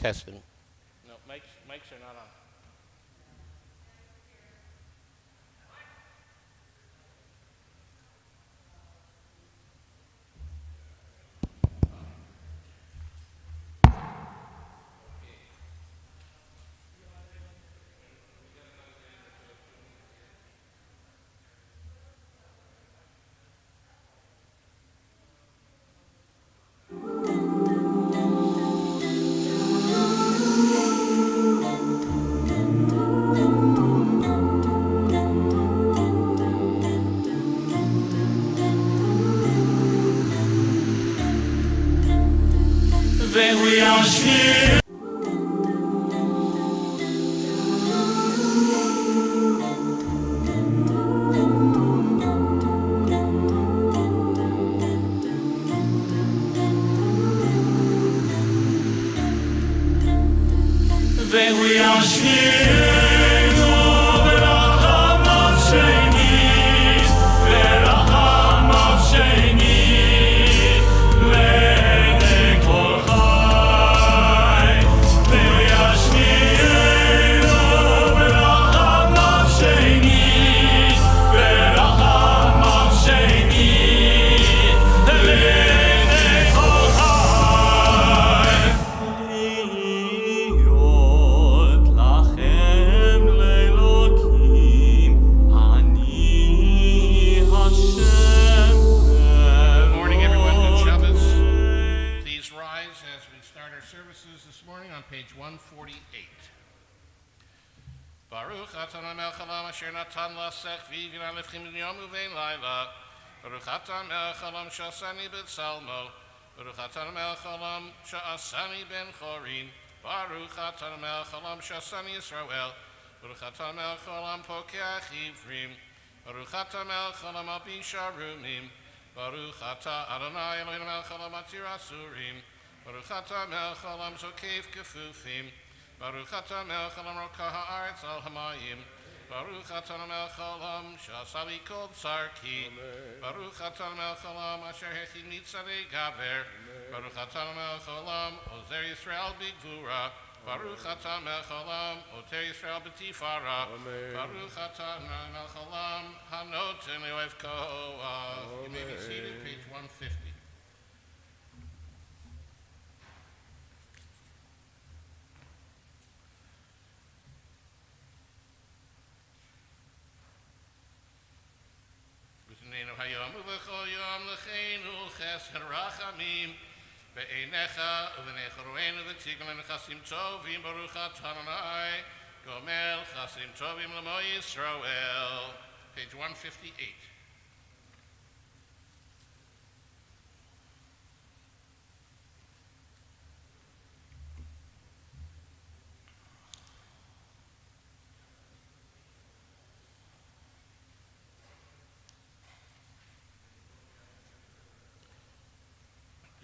Testing. No, mics are not on. Shasani ben Salmo, Baruch Atan Melech Olam Shasani ben Chorin, Baruch Atan Melech Olam Shasani Yisrael, Baruch Atan Melech Olam Pokeach Ivrim, Baruch Atan Melech Olam Abi Sharumim, Baruch Ata Adonai Eloheinu Melech Olam Atir Asurim, Baruch Ata Melech Olam Zokev Kefufim, Baruch Ata Melech Olam Rokah Haaretz Al Hamayim, Baruch Atan Melech Olam Shasali Kol Tzarki, Baruch Atan Melech Olam Asher Hechid Mitzadei Gaver, Baruch Atan Melech Olam Ozer Yisrael Bigvura, Baruch Atan Melech Olam Oter Yisrael B'tifara, Baruch Atan Melech Olam Hanoten Leoev Koach. You may be seated, page 150. Hayom uvechol yom lecheinu chesed rachamim be'einecha uvenecha roenu v'tiglen chasim tovim baruch atah Adonai gomel chasim tovim l'mo Yisrael. Page 158.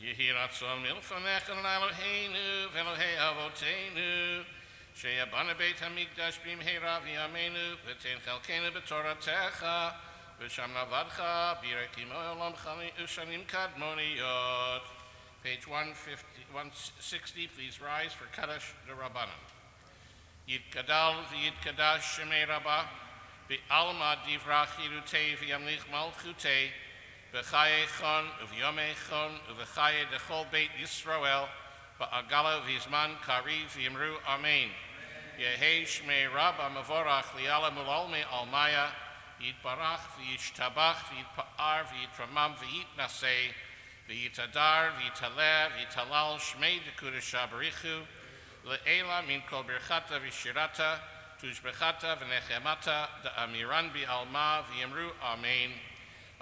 Yehi ratzon milfanecha Eloheinu v'Elohei Avoteinu sheyabana beit hamikdash b'mheira v'yameinu v'tein chalkeinu b'toratecha v'sham navadcha b'rekim olam ushanim kadmoniyot. Page 160, please rise for Kaddish the Rabbanan. Yitkadal v'yitkadash shemei Rabbah b'alma divrach yirutei v'yamlich malchutei V'chayechon uv'yomechon uv'chaye dechol beit Yisrael ba'agala v'izman kari v'yimru amen. Yehei shmei Rabba mavorach li'ala mulolme almaya yitbarach v'yishtabach v'yitpa'ar v'yitramam v'yitnaseh v'yitadar v'yitaleh v'yitalal shmei dekudesh abarichu le'ela min kol birchata v'shirata tushbechata v'nechemata da'amiran bi'alma v'yimru amen.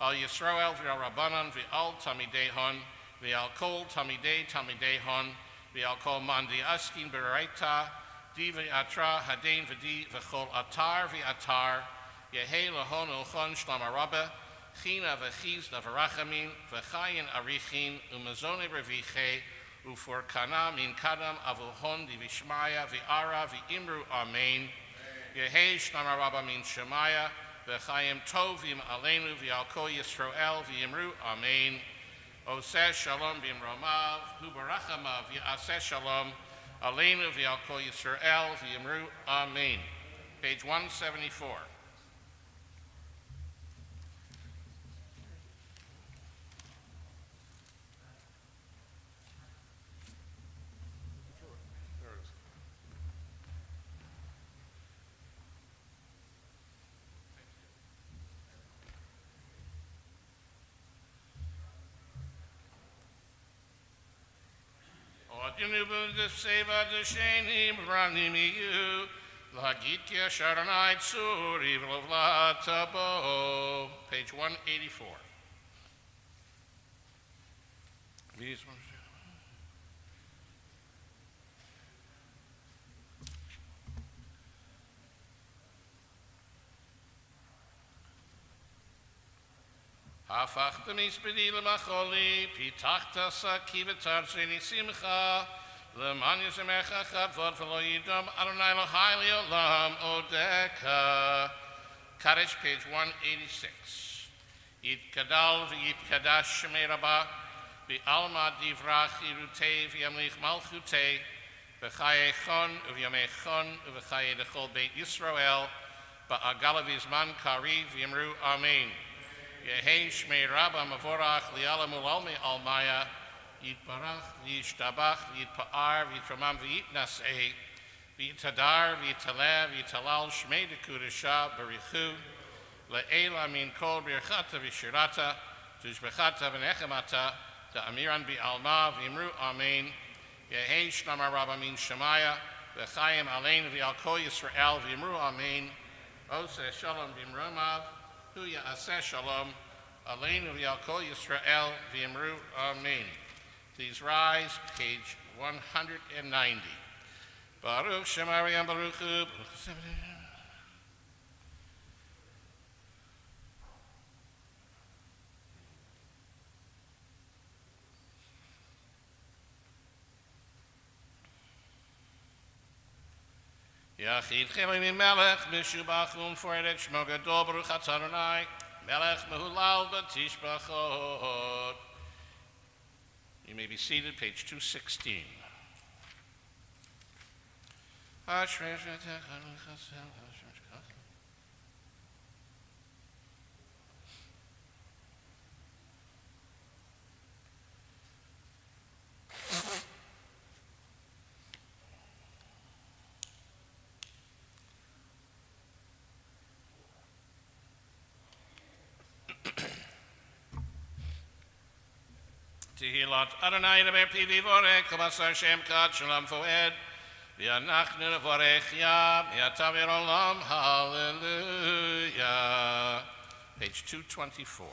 Al Yisrael v'al Rabbanan v'al Tamidei Hon v'al Kol Tamidei Hon v'al Kol Mandi Askin B'Raita Di v'Atra Hadein v'Di v'Chol Atar v'Atar Yehei Lahon Olchon Shlam Arabah China v'Chiz Navarachamin v'Chayin Arichin Umazone Reviche Ufor Kana Min Kadam Avulhon Di Vishmaya v'Ara v'Imru Amen Yehei Shlam Arabah Min Shemaya V'chayim tovim aleinu v'al kol Yisrael v'yimru amen. Oseh shalom b'imromav hu barachamav v'aseh shalom Aleinu v'al kol Yisrael v'yimru amen. Page 174. Odinu the seva the shenim ranim you lagit ki asharanai tzur evil tabo. Page 184. These ones. הפכת מספדי למחולי, פיתחת שקי ותרצני שמחה, למען ישמך כבוד ולא ידום, אדוני אלוהי לעולם אודך. Kaddish, page 186. יתגדל ויתקדש שמי רבה, בעלמא דברח ירותי וימליך מלכותי, בחיי חון ובימי חון ובחיי דכל בית ישראל, בעגלה בזמן קריב ויאמרו אמן. Yehei Shmei Rabba Mavorach Li'alam Ulalmi Almaya Yitbarach V'yishtabach V'yitpa'ar V'yitramam V'yitnaseh V'yitadar V'yitaleh V'yitalal Shmei Dekudasha Barichu Le'ela Min Kol Birchata V'shirata Tushbechata V'nechemata Ta'amiran Bi'alma V'yimru Amen Yehei Shnama Rabba Min Shemaya V'chayim Alein V'yal Kol Yisrael V'yimru Amen Oseh Shalom B'imromav Huya Aseh Shalom, Aleinu v'yal kol Yisrael v'yimru Amen. Please rise, page 190. Baruch Shem Ariyam Baruch Hu. Yachid Chemim Melech Mishubach Umforet Shmo Gadol Baruch Atah Adonai Melech Mehulal B'Tishbachot. You may be seated, page 216. Tehillat Adonai Leber Pivi Vorech Kavasar Shem Kad Shalom Foed V'anachnu Vorech Yam Yatavir Olam Hallelujah. Page 224.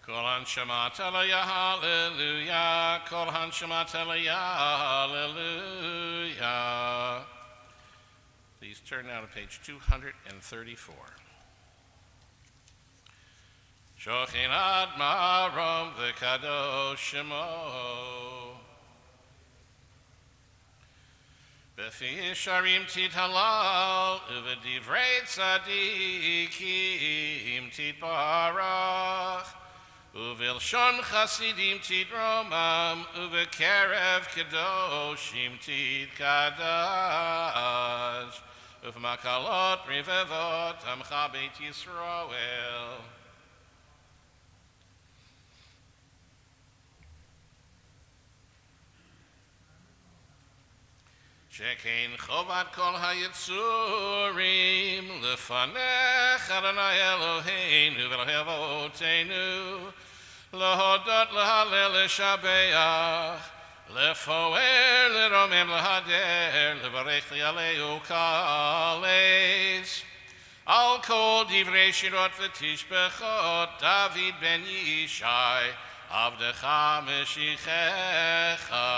Kol Hanshamat Eloya Hallelujah. Kol Hanshamat Eloya Hallelujah. Please turn now to page 234. Shochin ad marom v'kadosh shemo. B'fi yisharim tithalal u'v'divrei tzadikim titbarach. U'vilshon chasidim tidromam u'v'kerev kadoshim tidkadash. Uv'makalot rivevot amcha beit Yisrael. Shekein chovat kol hayitzurim lefanech Adonai Eloheinu v'Elohei avoteinu lehodot lehalel leshabeach lefoer leromem lehader levarech lialeu kales al kol divrei shirot v'tishbechot David ben Yishai avdecha meshichecha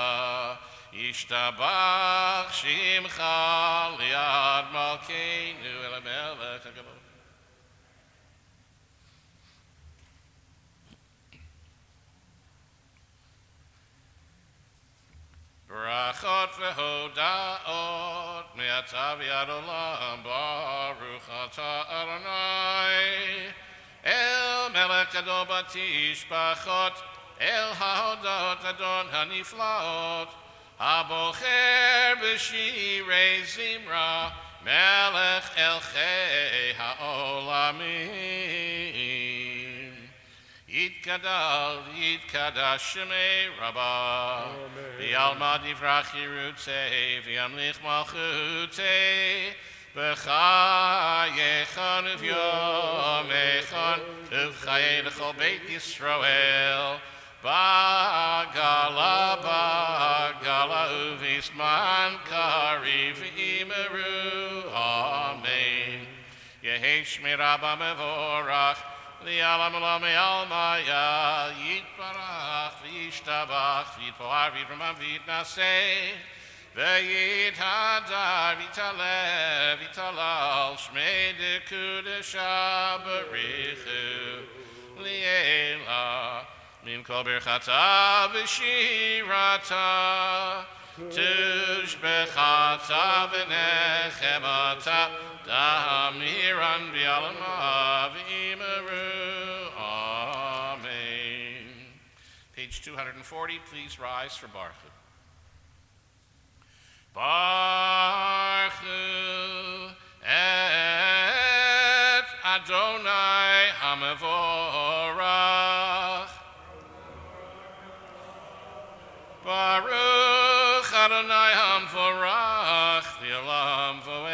Yishtabach shimcha liad malkeinu el hamelech hagadol. Brachot v'hodaot me'ata v'yad olam baruch atah Adonai gadol batishbachot el haodot adon haniflaot habocher b'shirei zimra melech elchei haolamim Yitkadash Shemei Rabbah V'yalma divrach yirutzei V'yamlich malchutei B'chayechan uv'yomechan Uv'chayei l'chol Beit Yisrael Ba'gala uv'isman kari v'imeru Amen Yehei Shmei Rabbah mevorach Li'alam olami almaya Yitbarach v'yishtabach V'yitpohar v'yitramam v'yitnaseh V'yithadar v'yitaleh v'yitalal Shmei dekudesha barichu Li'ela Min kol birchata v'shirata Tushbechata v'nechemata Damiran v'yalama v'imeru Amen. Page 240, please rise for Baruch. Baruch et Adonai HaMevorach. Baruch Adonai HaMevorach V'olam Voed.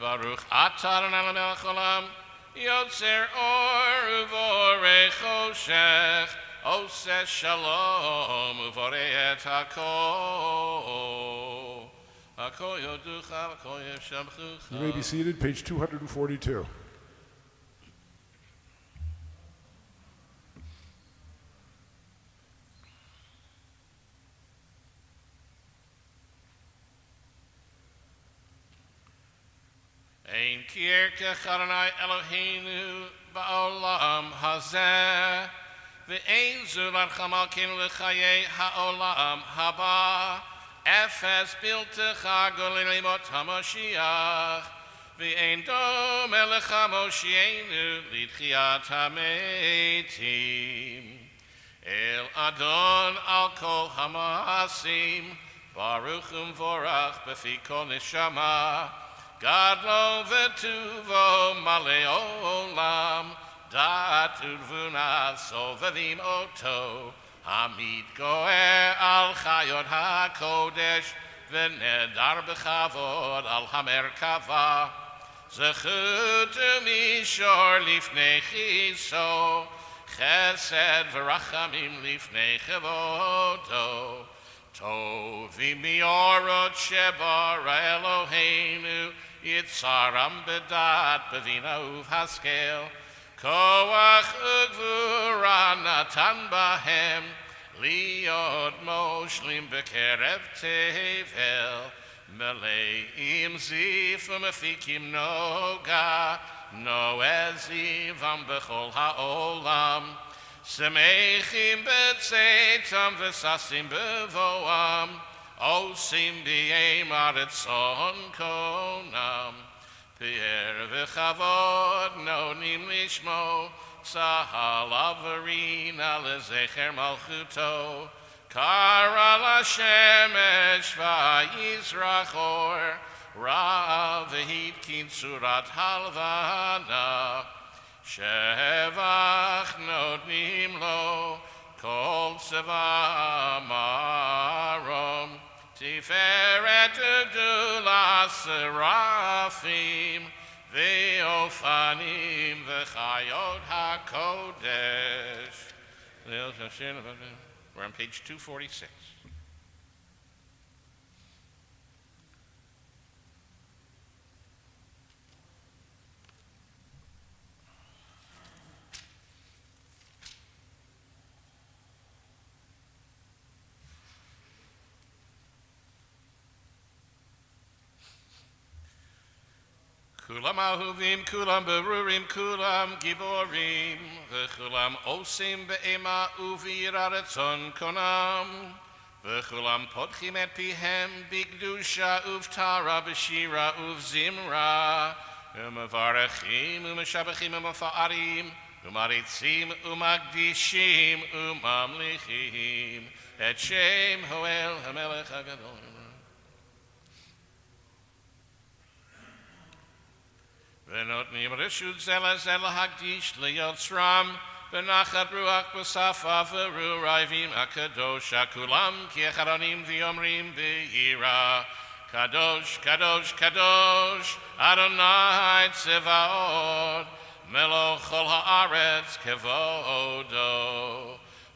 Baruch Atah Adonai Melech Olam Yotzer Or Uvorei Choshech Oseh Shalom Uvorei Et Hakol Hakol Yoducha Hakol Yeshamchucha. You may be seated, page 242. Ein kirkech Adonai Eloheinu ba'olam hazeh V'ein zu l'archam alkeinu l'chayei ha'olam haba Efes biltecha golin limot HaMoshiach V'ein dom elecha Moshienu l'tchiyat hametim El Adon al kol ha'maasim Baruch umvorach b'fi kol neshama Gadlo v'tuvo malei olam Dat udvuna sovavim oto Hamid goer al chayot hakodesh V'nedar b'chavod al hamerkava Zechut mishor lifnei chiso Chesed v'rachamim lifnei chevodo Tovim miorot shebara Eloheinu Yitzaram bedat bevina uvhaskel Koach ugvura natan bahem Liot moshlim bekerev tevel Meleim zif umefikim noga Noezivam bechol haolam Semechim betzeitam v'sasim bevoam Osim b'yem aretzon konam Pi'er v'chavod nonim lishmo Tzahal avarina lezecher malchuto Kara l'shemesh v'yizrachor Ra v'hitkin surat halvana Shevach notnim lo kol tseva marom tiferet gdula serafim ve'ofanim v'chayot hakodesh. We're on page 246. Kulam ahuvim, kulam berurim, kulam giborim, v'kulam osim be'ema uviraretzon konam, v'kulam podchim et pihem bigdusha uvtara b'shira uvzimra, Umavarachim, Umashabachim, Umafa'arim, Umaritzim, Umagdishim, Umamlichim, Et Shem Hoel HaMelech HaGadol. V'notnim Reshut Zela Zela Hagdish Leyotzram, V'nachat Ruach B'safa V'ru Raivim HaKadosh HaKulam, Ki Echaronim V'yomrim V'yira, Kadosh, Kadosh, Kadosh, Adonai Tzevaot, Melech Chol Haaretz Kevodo,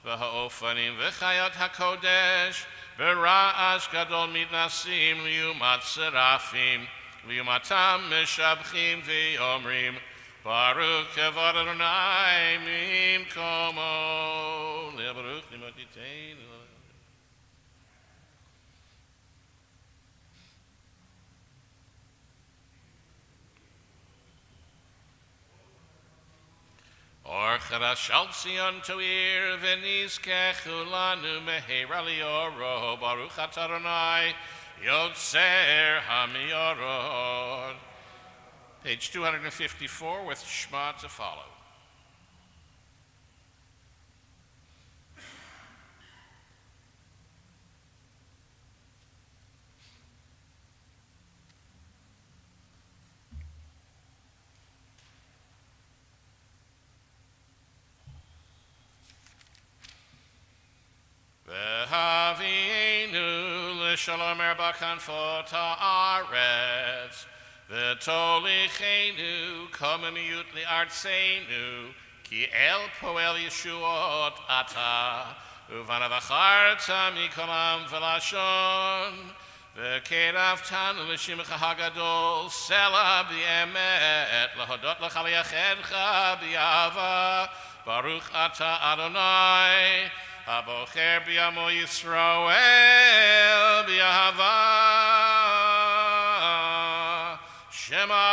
V'ha'ofanim V'chayot HaKodesh, V'ra'ash Gadol Mitnasim Liumat Serafim, Liumatam Meshabchim V'yomrim, Baruch Kevod Adonai Mimkomo, Le'baruch Nimotiteinu. Or Charashal Zion Toir V'nizkech Ulanu Meheira Lioro Baruch Atah Adonai Yotzer HaMiorot. Page 254 with Shema to follow. V'havienu l'shalom erbakanfot ha'aretz, v'tolichenu komemiyut li'artzeinu, ki el poel yeshuot ata, uvanavacharta mikolam v'lashon, v'keravtanu l'shimcha hagadol, sela b'emet, l'hodot l'chaliyachedcha b'yava, baruch ata Adonai, Abocher b'yamo Yisrael b'yahava, Shema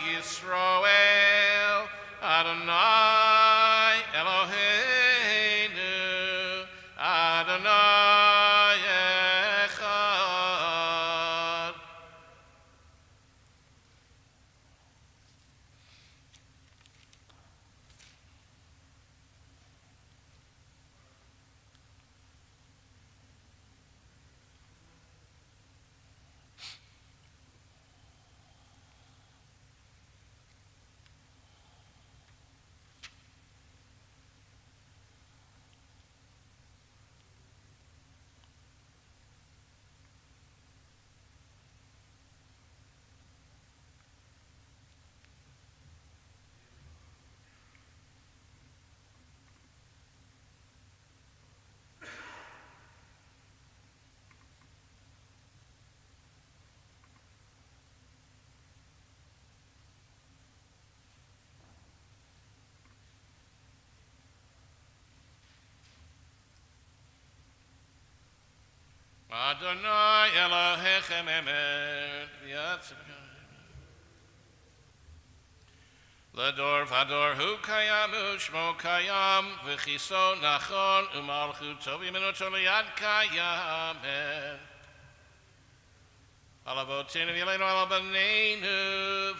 Yisrael, Adonai Eloheinu, Adonai Echad. Adonai Elohechem emet v'yatzivkam. Lador vador hu kayam u'shmo kayam v'chiso nachon u'malchut tovim enoto liyad kayamet. Alavotenu v'yaleinu alabaneinu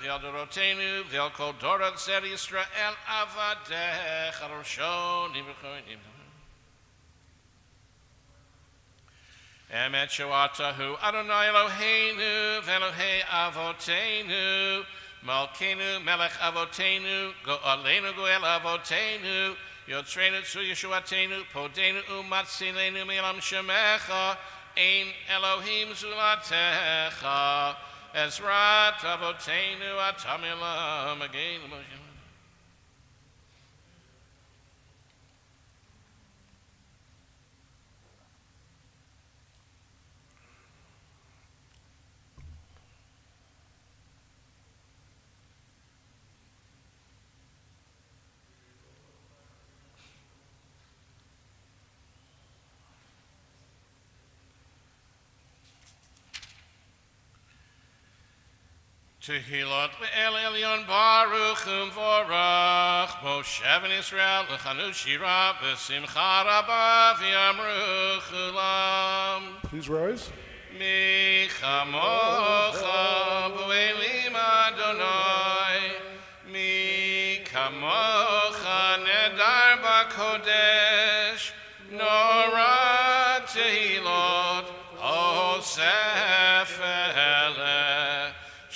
v'yaldorotenu v'yal kol dorat zer Yisrael avadech aroshoni v'choinim. Emet Shewatahu Adonai Eloheinu Velohei Avotenu Malkeinu Melech Avotenu Go'aleinu Go'el Avotenu Yotzreinu Tzu Yeshuatenu Podenu Umatzilenu Milam Shemecha Ein Elohim Zulatecha Ezrat Avotenu Atamilam Again Moshe. Tehilot le'el elyon baruch umvorach Moshe ben Israel l'chanu shira v'simcha rabba v'yamru chulam. Please rise. Mi chamocha b'oelim Adonai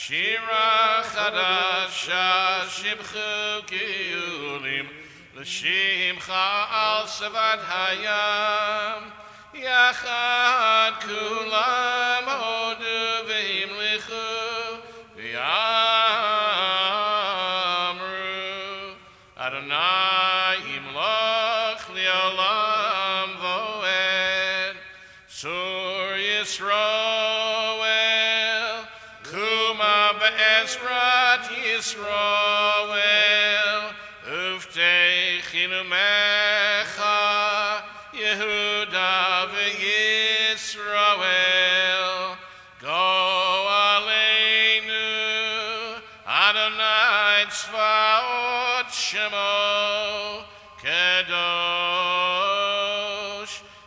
Shira Chadasha Shibchu Geulim L'Shimcha Al Savad Hayam Yachad Kulam Odu V'Him Lichu V'Yamru Adonai Imloch Li'olam Voed Sur Yisroel Kuma Be'ezrat Yisroel Uvtechinu Mecha Yehuda V'Yisroel Go Aleinu Adonai Tzvaot Shemo Kadosh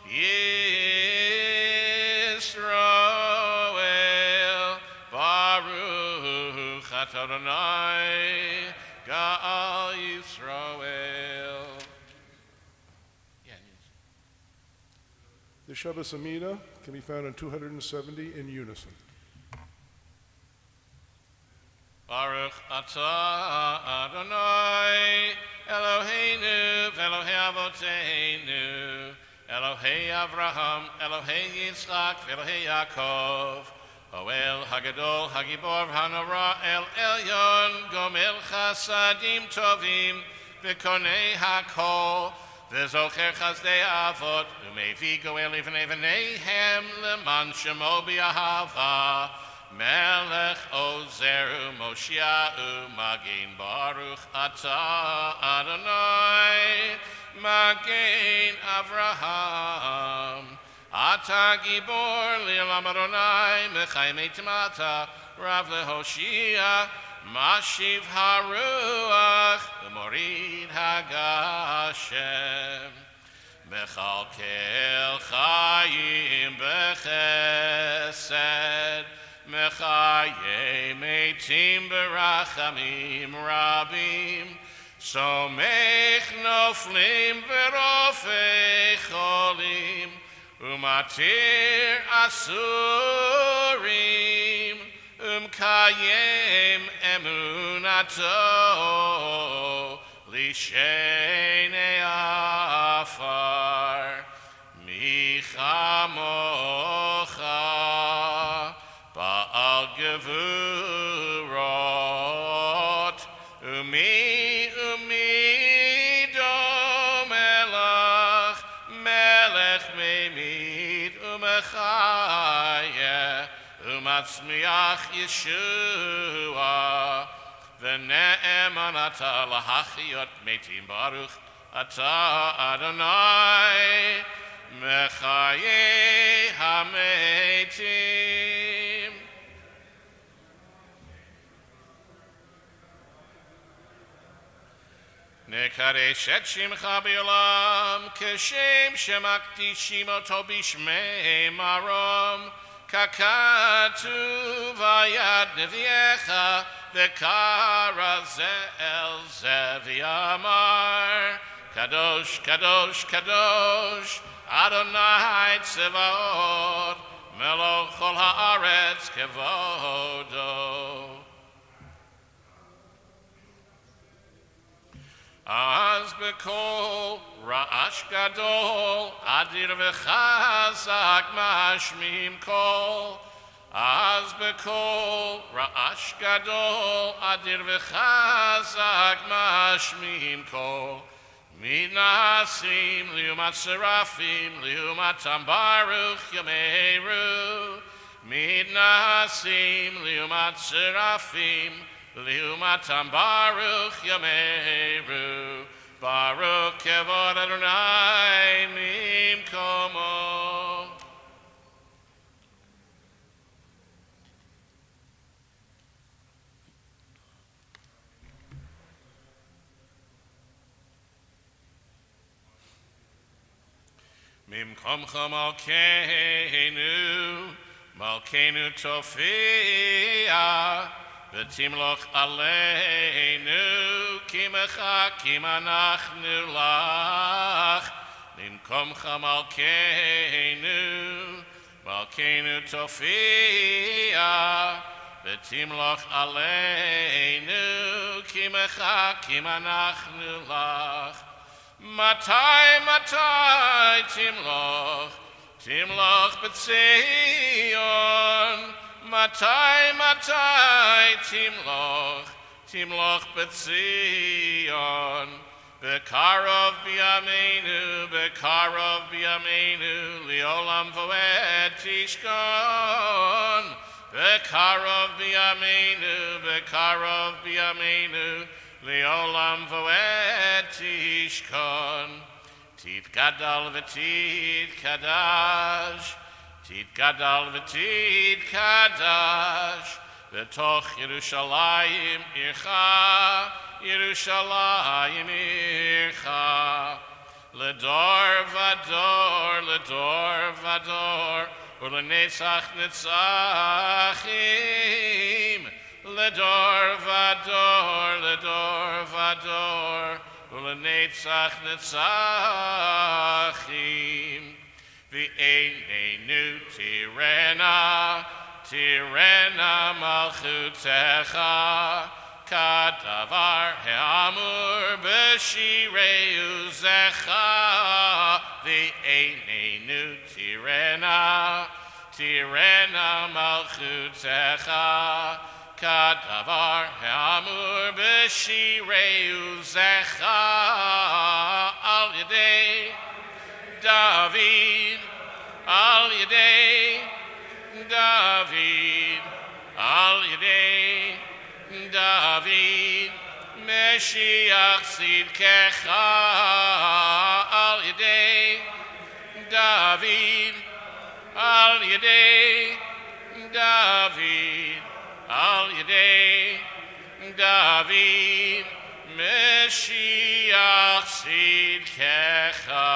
Yisroel Baruch Atah Adonai Ga'al Yisroel. The Shabbat Amida can be found in 270 in unison. Baruch Atah Adonai Eloheinu v'Elohei Avoteinu Elohei Avraham Elohei Yitzchak v'Elohei Yaakov Oel Hagadol Hagibor Hanora El Elyon Gomel Chasadim Tovim V'Konei Hakol V'Zocher Chazdei Avot U'Mevi Goel Evenehem Leman Shemo B'Yahava Melech Ozeru Moshiach Magin Baruch Atah Adonai Magin Avraham Atah Gibor Li'olam Adonai Mechayim Eitimata Rav LeHoshia Mashiv HaRuach Morid HaGashem Mechalkel Chayim Bechesed Mechaye Meitim Berachamim Rabim Somech Noflim Verofei Cholim Umatir Asurim Kayem Emunato Lishenei Afar Michamocha Ba'al Gevurot Umi Domelach Melech Meimid Umechayeh Umatzmiach Yeshua V'ne'eman Atah Lahachiyot Meitim Baruch Atah Adonai Mechayeh HaMeitim. Nekadesh et Shimcha B'Olam Keshem Shemakdishim Oto B'Shmei Marom Kakatu Vayad Neviecha V'Kara Ze'el Ze'V'Yamar Kadosh, Kadosh, Kadosh Adonai Tzevaot Melech Chol Haaretz Kevodo. Az Bekol Ra'ash Gadol Adir V'Chazak Mashmim Kol Az Bekol Ra'ash Gadol Adir V'Chazak Mashmim Kol Minasim Liumat Serafim Liumatam Baruch Yameru Minasim Liumat Serafim Liumatam Baruch Yameru Baruch Kevod Adonai Mimkomo. Mimkomcha Malkeinu Tofia V'timloch aleinu kimecha kimanachnu lach Mimkomcha Malkeinu Tofia V'timloch aleinu ki mechakim anachnu lach. Matai, matai timloch, timloch b'tzion. Matai, matai timloch, timloch b'tzion. Bekarov biyameinu, liolam voed tishkon. Bekarov biyameinu, liolam voed tishkon. Tit gadal v'tit kadash, tit gadal v'tit kadash. Betoch Yerushalayim ircha, Yerushalayim ircha. Ledor vador, ledor vador, ulenetzach netzachim. Ledor vador, ledor vador, ulenetzach netzachim. V'einenu tirena, tirena malchutecha, kadavar he'amur b'shirei uzecha. V'einenu tirena, tirena malchutecha, kadavar he'amur b'shirei uzecha. Al yedei David, al yedei David, al yedei David, Meshiach tzidkecha, al yedei David, al yedei David, al yedei David, Meshiach tzidkecha.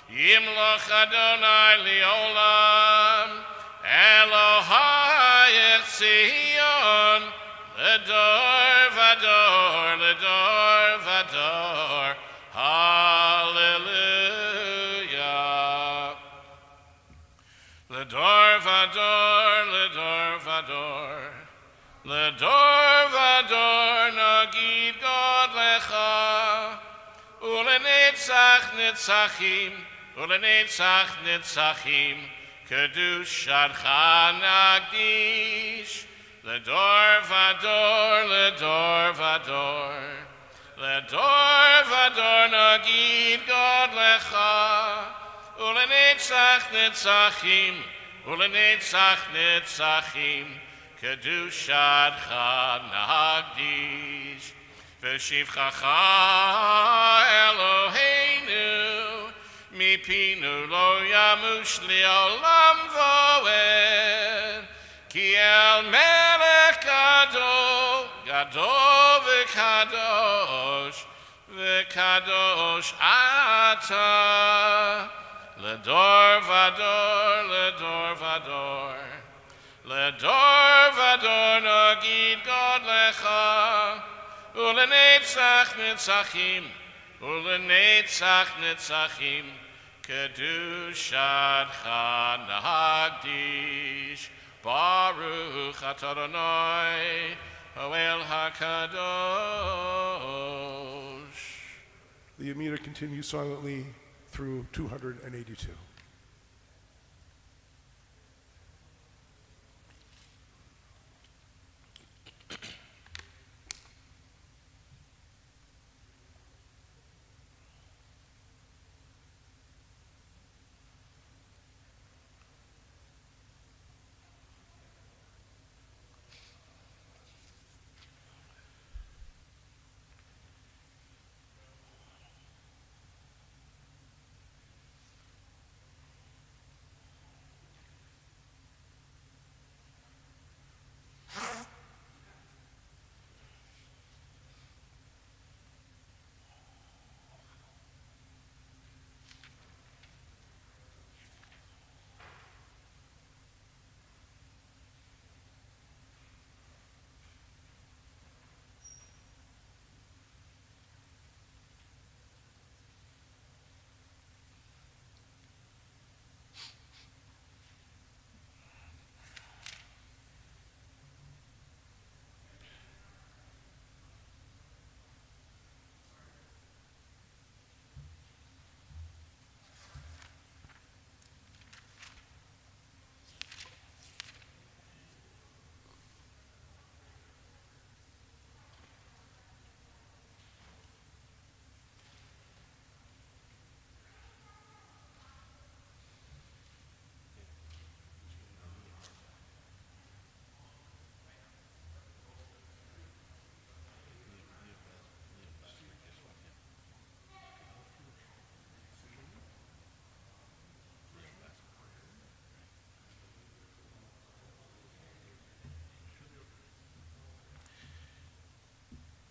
Yimloch Adonai Leolam, Elohai Tzion, Ledor Vador, Ledor Vador, Hallelujah. Ledor Vador, Ledor Vador, Ledor Vador, Nagid God Lecha, Ulenetzach Netzachim, Ulenetzach Netzachim, Kedush Adcha Nagdish, Ledor Vador, Ledor Vador, Ledor Vador Nagid God Lecha, Ulenetzach Netzachim, Ulenetzach Netzachim, Kedush Adcha Nagdish, V'shivchacha Eloheinu, Mipinu lo yamush li'olam voed, Ki el melech gadol v'kadosh, v'kadosh ata, Ledor vador, ledor vador, Ledor vador nagid God lecha, Ulenetzach netzachim, Ulenetzach netzachim, Kedush Adcha Nagdish, Baruch atah Adonai, Hoel HaKadosh. The Amida continues silently through 282.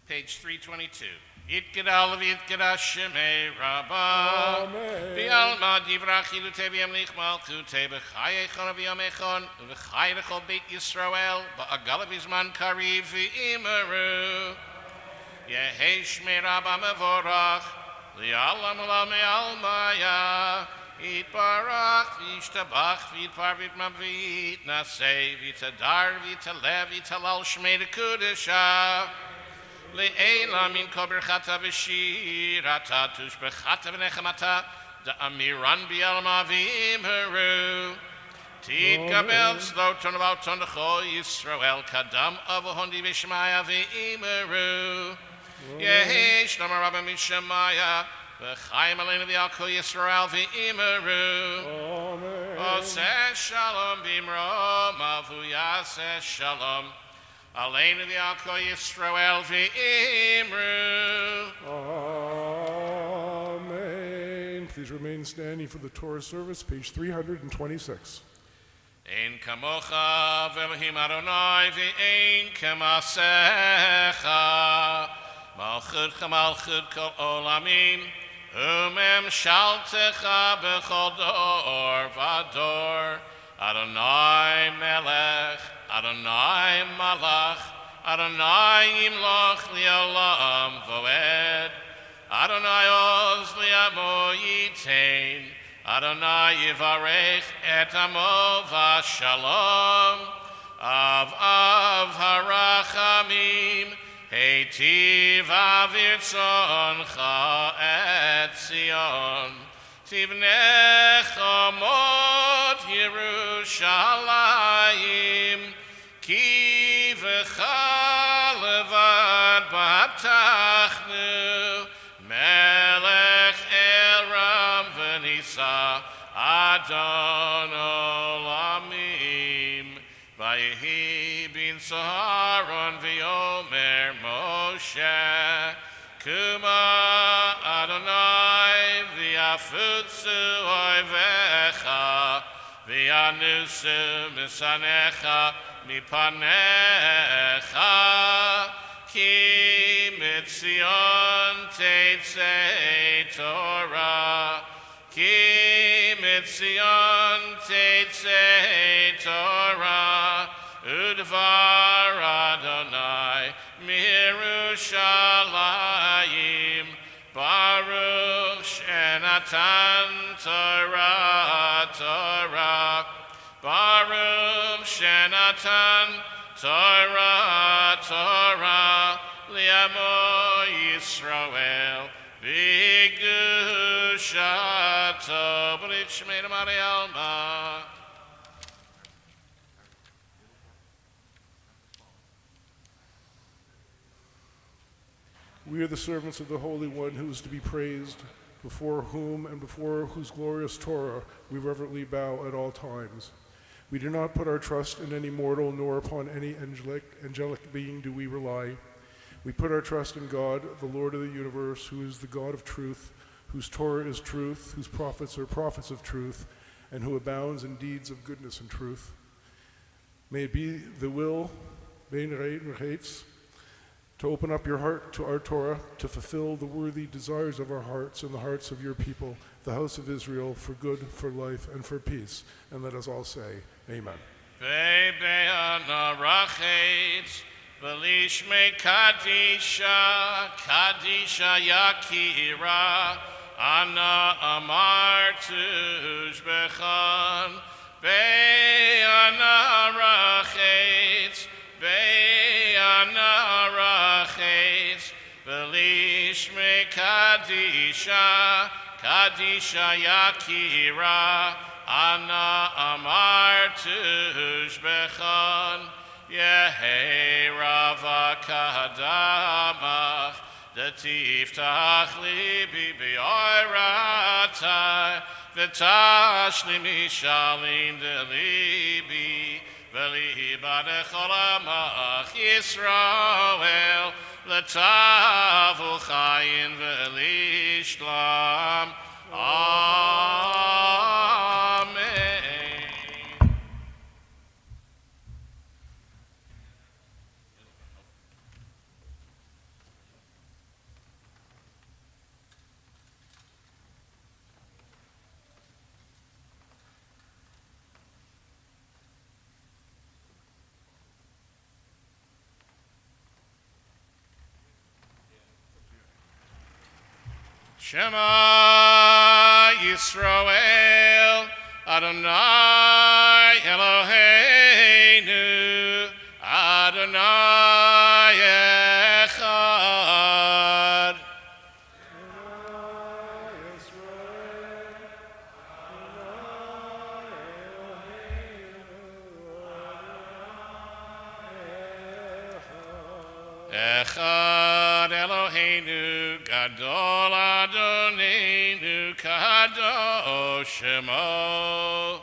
Page 322. Yitgedal v'yitgedal shemei Rabba. Amen. V'yalma divrach yilutei v'yamlich malchutei b'chayechon v'yamechon v'chayechol beit Yisrael ba'agal v'zman kariv v'imeru. Yehei shmei Rabba mevorach li'alam olam me'almaya yitbarach v'yishtabach v'yitbar v'yitmam v'yitnasei v'yitadar v'yitalev v'yitalal shmei dekudesha Le'ela min kol berchata v'shirata tushbechata v'nechamata da'amiran bi'alma v'imheru Titgabel tzloton v'auton d'chol Yisrael kadam avohondi v'shmaya v'imheru Yehish namar rabba mishemaya v'chaim aleinu v'al kol Yisrael v'imheru Oseh shalom b'imro mavu yaseh shalom Aleinu v'yalko Yisrael v'imru. Amen. Please remain standing for the Torah service, page 326. Ein kamocha v'elohim Adonai v'ein kamasecha. Malchutcha malchut kol olamim. Umemshaltecha b'chol dor v'ador. Adonai melech. Adonai malach, Adonai yimloch li'olam voed, Adonai oz li'amo yitain, Adonai yivarech et amo v'shalom, av harachamim, heitiv avirtzoncha et Zion, tivnech amot Yerushalayim, Ki v'cha levad b'tachnu melech elam v'nisa adon olamim v'yehi bin Saharon v'yomer Moshe kuma Adonai v'yafutzu oivecha v'yanusu misanecha Mipanecha ki mitzion teitzei Torah ki mitzion teitzei Torah udvar Adonai mirushalayim Baruch shenatan Torah Torah Baruch shenatan Torah Torah li'amo Yisrael b'kedushato b'rit shmei Mari Alma. We are the servants of the Holy One who is to be praised, before whom and before whose glorious Torah we reverently bow at all times. We do not put our trust in any mortal, nor upon any angelic being do we rely. We put our trust in God, the Lord of the universe, who is the God of truth, whose Torah is truth, whose prophets are prophets of truth, and who abounds in deeds of goodness and truth. May it be the will, to open up your heart to our Torah, to fulfill the worthy desires of our hearts and the hearts of your people, the house of Israel, for good, for life, and for peace. And let us all say, Amen. Velishme Kadisha, Kadisha Yakira, Ana Amartush Bechan, Be'ana Rachetz, Be'ana Rachetz, Velishme Kadisha, Kadisha Yakira, Ana Amartush Bechan, Yehei Rava Kadamach, Detiftach libi be'oiratai, V'tashli mishalin delibi, V'liba dechol amach Yisrael, L'tavu chayin v'lishlam. Amen. Shema Yisrael, Adonai Eloheinu, Adonai Echad. Echad Eloheinu, Gadol Adonenu, Kadosh Shemo.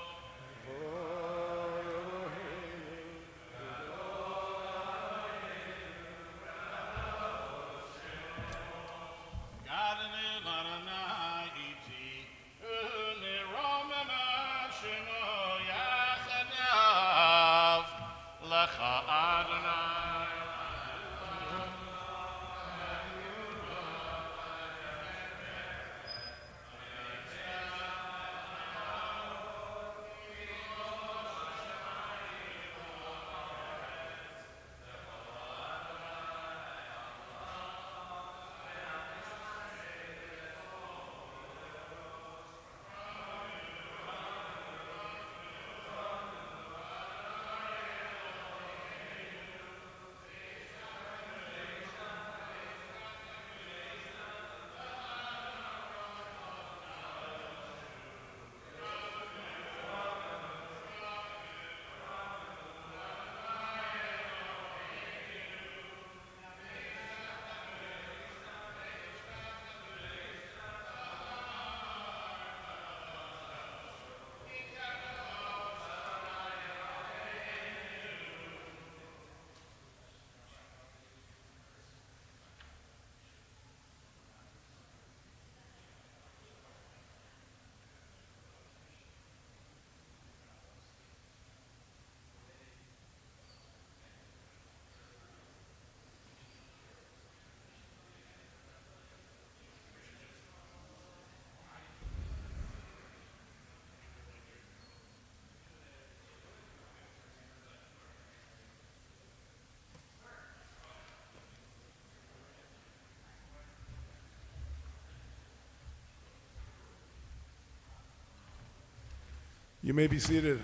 You may be seated.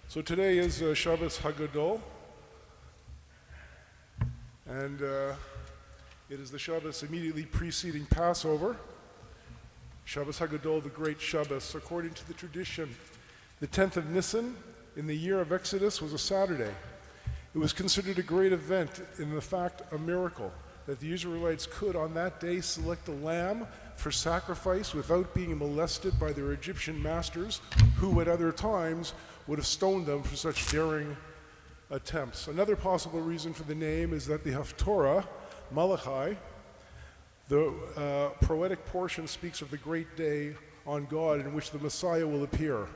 So today is Shabbos Hagadol, and it is the Shabbos immediately preceding Passover. Shabbos Hagadol, the great Shabbos. According to the tradition, the 10th of Nisan in the year of Exodus was a Saturday. It was considered a great event, in the fact a miracle, that the Israelites could on that day select a lamb for sacrifice without being molested by their Egyptian masters, who at other times would have stoned them for such daring attempts. Another possible reason for the name is that the Haftorah, Malachi, the poetic portion, speaks of the great day on God in which the Messiah will appear.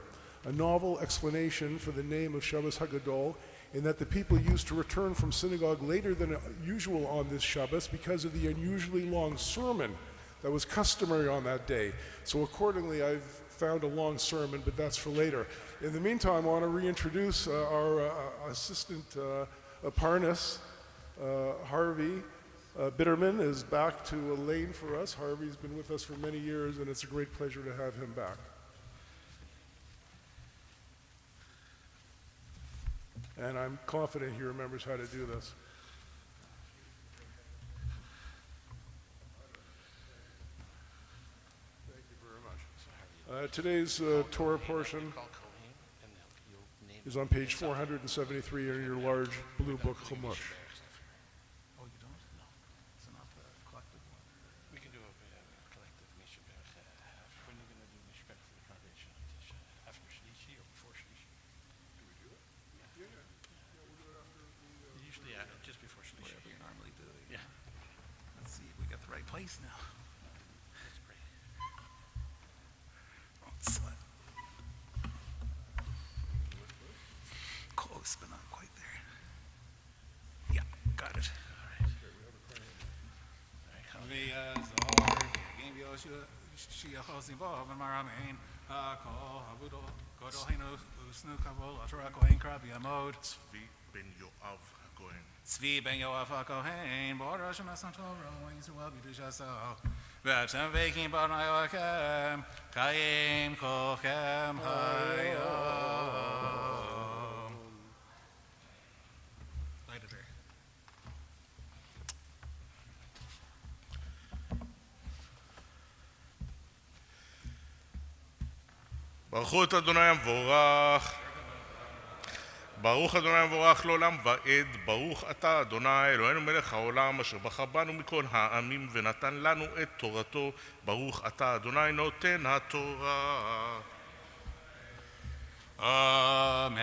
A novel explanation for the name of Shabbos Hagadol, in that the people used to return from synagogue later than usual on this Shabbos because of the unusually long sermon that was customary on that day. So accordingly, I've found a long sermon, but that's for later. In the meantime, I want to reintroduce our assistant Parnas, Harvey Bitterman, is back to Elaine for us. Harvey's been with us for many years, and it's a great pleasure to have him back. And I'm confident he remembers how to do this. Thank you very much. Today's Torah portion is on page 473 in your large blue book, Chumash. Oh, you don't? No. It's not the collective one. We can do a collective Mishpach. When are you going to do Mishpach for the congregation? After Shlishi or before Shlishi? Do we do it? Yeah. We'll do it after the... Usually, just before Shlishi. Whatever you normally do. Yeah. Let's see if we got the right place now. Let's pray. Wrong slide. Close, but not quite there. Yeah, got it. Kol Havudo Godohenu Usnu Kavol Atora Kohen Krabi Amod צבי בן יואב הכהן. Tzvi Ben Yoav HaKohen Borosh Nasan Torah Yisrael B'Dushaso V'Atem Veikim B'Adonai Eloheichem Kayim Kolchem Hayom. Light it there. ברכו את אדוני המבורך. ברוך אדוני המבורך לעולם ועד. ברוך אתה אדוני אלוהינו מלך העולם אשר בחר בנו מכל העמים ונתן לנו את תורתו. ברוך אתה אדוני נותן התורה. Amen.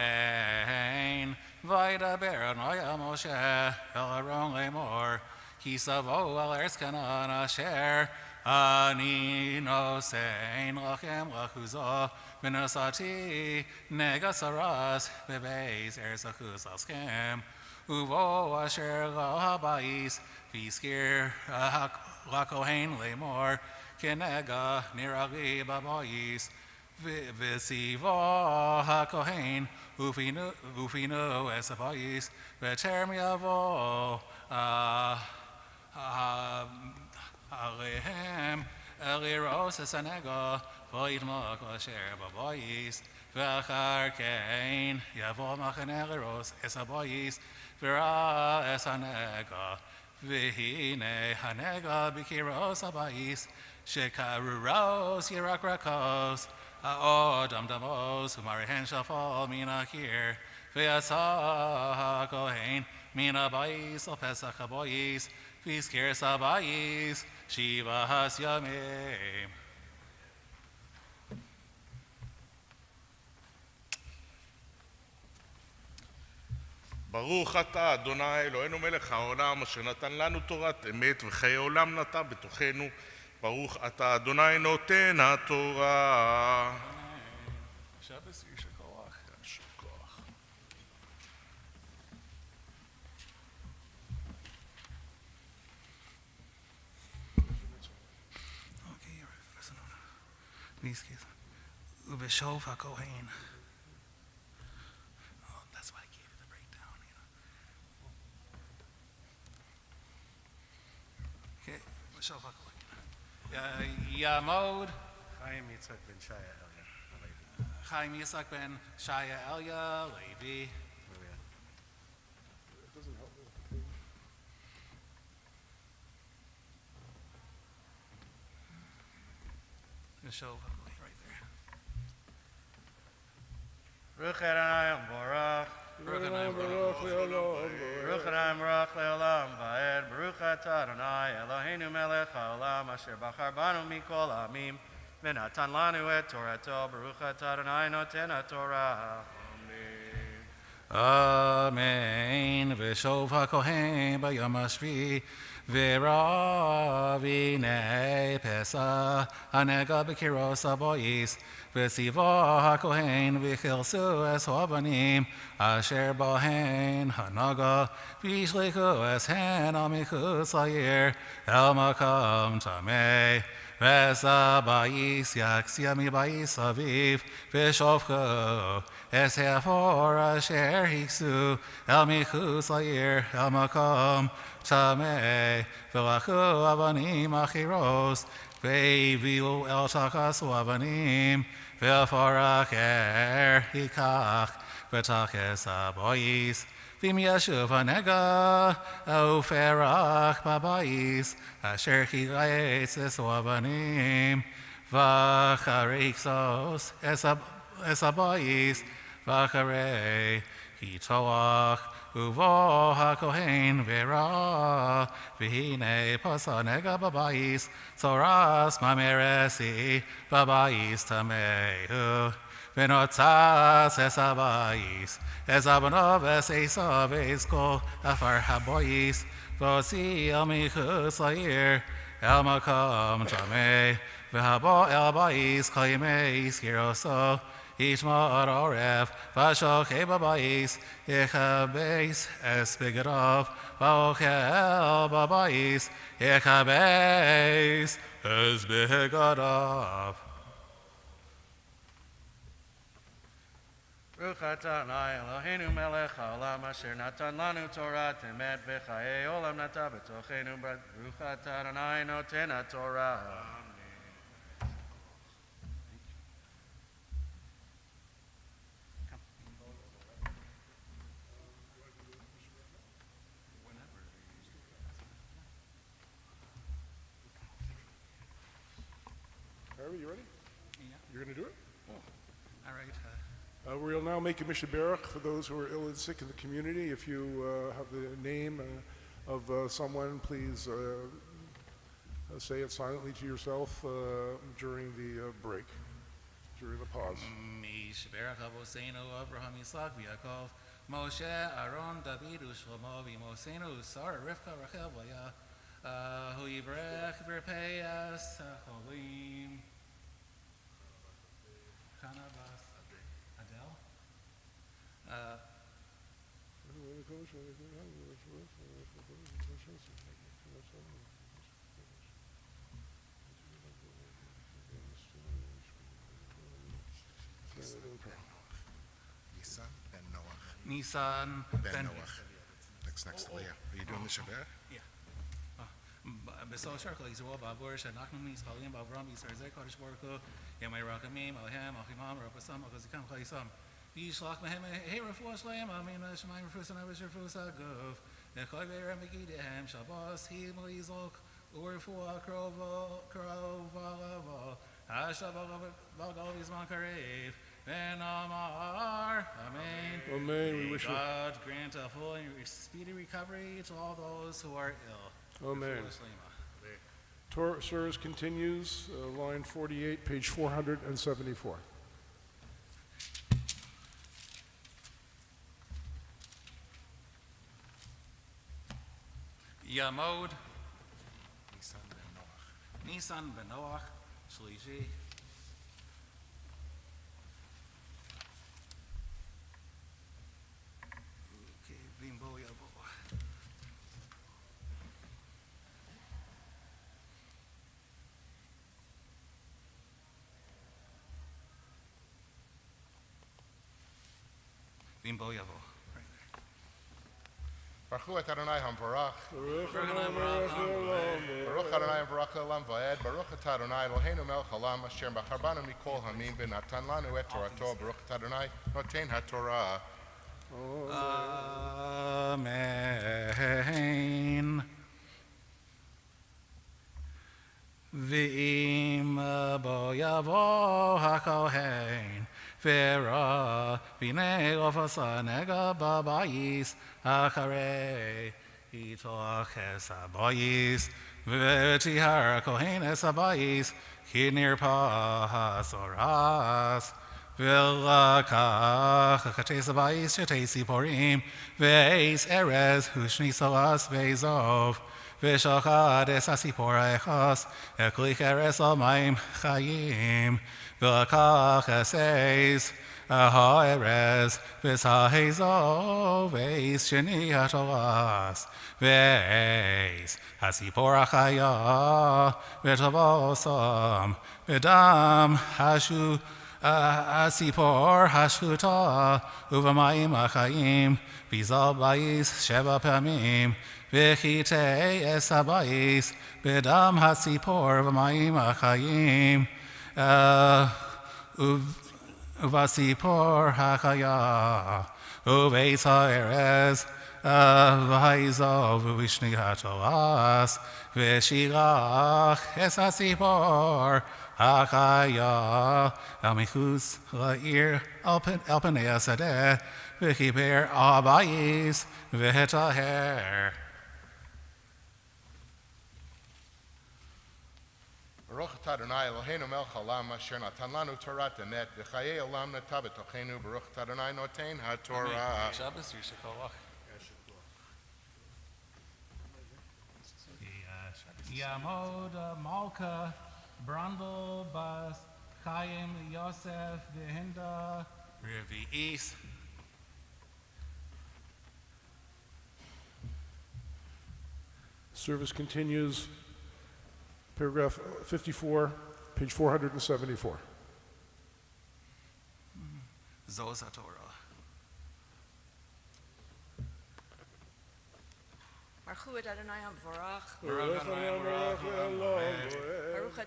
Vaydaber Adonai el Moshe el Aaron lemor ki savo al eretz Canaan asher ani nosein lachem lachuzo v'nosati negasaras bebeis eretz lachuz al Skem uvo asher lo habais v'skir lakohen lemor kenega nirali babois V'sivo hakohen ufinu es habayis v'ter miavo alehem eliros es hanego v'yitmok asher babayis v'achar kein yavo machen eliros es habayis v'ra es hanego v'hine hanego b'kiros habayis shekaruros yirakrakos Dam damos, Marihen shall fall, Mina here, Vyasa Kohen, Mina Bais, Pesach Abois, Viskir Sabais, Shiva Has Yamim. ברוך אתה אדוני אלוהינו מלך העולם אשר נתן לנו תורת אמת וחיי עולם נטע בתוכנו. ברוך אתה אדוני נותן התורה. Shabbos, יישר כוח. יישר כוח. Okay, listen on. Viskir. Uveshov HaKohen. That's why I gave you the breakdown, Okay, Uveshov HaKohen. Yamod, Chaim Yitzhak ben Shaya Elia. Chaim Yitzhak ben Shaya Elia, Levi. It doesn't help me with the page. Uveshov HaKohen, right there. Baruch Adonai Baruch. Baruch Adonai Baruch Adonai Baruch Le'olam Va'ed. Baruch atah Adonai Eloheinu melech haolam asher bachar banu mikol ha'amim v'natan lanu et torato. Baruch atah Adonai noten haTorah. Amen. V'shov HaKohen b'yom hashvi v'ravine Pesach hanega b'kiros habois v'sivo HaKohen v'chilsu es ha'avanim asher bahen hanaga v'yishlichu es hen al michutz ha'ir el makam tameh v'esa ba'is yaksia mi ba'is aviv v'shovchu es hefor asher hiksu el michutz ha'ir el makam tameh v'lachu avanim achiros v'eviu el takas avanim v'farach hikach v'takes habois v'im yashuv hanega u'ferach b'bais asher chigayetz es avanim v'chariksos es habois v'charei hitoach uvo HaKohen v'ra v'hine pasa nega b'bais tzoras mameresi b'bais tamehu v'notzas es habais es abanov es esav es kol afar habois v'osi el michutz ha'ir el makam tameh v'habo el bais kol yimei skiroso Ishma Aref, Vashoche Babais, Echabes, Esbigarav, Vaochel Babais, Echabes, Esbigarav. Baruch atah Adonai Eloheinu melech haolam asher natan lanu Torah temet v'chayei olam nata b'tochenu. Baruch atah Adonai noten haTorah. Harry, you ready? Yeah. You're going to do it? All right. We'll now make a Mishaberach for those who are ill and sick in the community. If you have the name of someone, please say it silently to yourself during the break, during the pause. Mishaberach Avoseinu Avraham Yitzchak v'Yaakov Moshe Aaron David u'Shlomo v'Mosenu Sarah Rivka Rachel v'Leah Hu Yivrech v'Rpeyas Cholim Kanabas Adele. Nisan Ben Noach. Next to Leah. Are you doing the Shabbat? Yeah. בסוף כל ישראל בעבור שאנחנו מתפללים באברהם ישראל זה קודש ברוך הוא ימי רחמים עליהם אחימם רפסם וחזקם חייסם וישלח מהם רפואה שלהם אמן השמיים רפוס הנפש רפוס הגוף לכל בירם בגידיהם שבוס הימו יזוק ורפואה קרובה לבוא השבוע בגול בזמן קריב ונאמר amen. Amen. We wish you. God grant a full and speedy recovery to all those who are ill. Amen. Sirs continues, line 48, page 474. Yamod Nisan Ben Noach. Nisan ben Noach Shlishi. Okay, Bimbo Yabo. Bimbo Yabo. Baruch et Adonai HaMvarach. Baruch Adonai HaMvarach Olam Va'ed. Baruch et Adonai Eloheinu melech haolam asher bachar banu mikol hamim v'natan lanu et Torato. Baruch et Adonai noten haTorah. Amen. V'im bo yavo hakohen v'ra v'nei ofasa nega babayis acharei itoch es abayis v'tihar kohen es abayis ki nirpas oras v'lakach chates abayis chates siporim v'eis erez hushni soas v'ezov v'shachad es asipor echas eklich eres almaim chayim v'lakach es eis ha'erez v'shahezov v'eis sheni ha'tolas v'eis asipor achaya v'tavosam v'dam hashu asipor hashuta uvamayim achayim v'zal bayis sheva pamim v'chitei es habayis b'dam hasipor v'mayim achayim uvasipor hachaya uveis ha'erez v'haizov v'vishni ha'tolas v'shirach es hasipor hachaya al-michus la'ir al-panei hasadeh v'chiper al-habayis v'hetaher. Baruch et Adonai Eloheinu melech haolam asher natan lanu Torah emet v'chayei olam nata b'tochenu. Baruch et Adonai noten haTorah. Shabbos Yishakolach. Yamod Malka Brandel Bas Chaim Yosef Vehinda Revi'is. Service continues, paragraph 54, page 474. Zos HaTorah. Baruch Adonai Amvorach. Baruch Adonai Baruch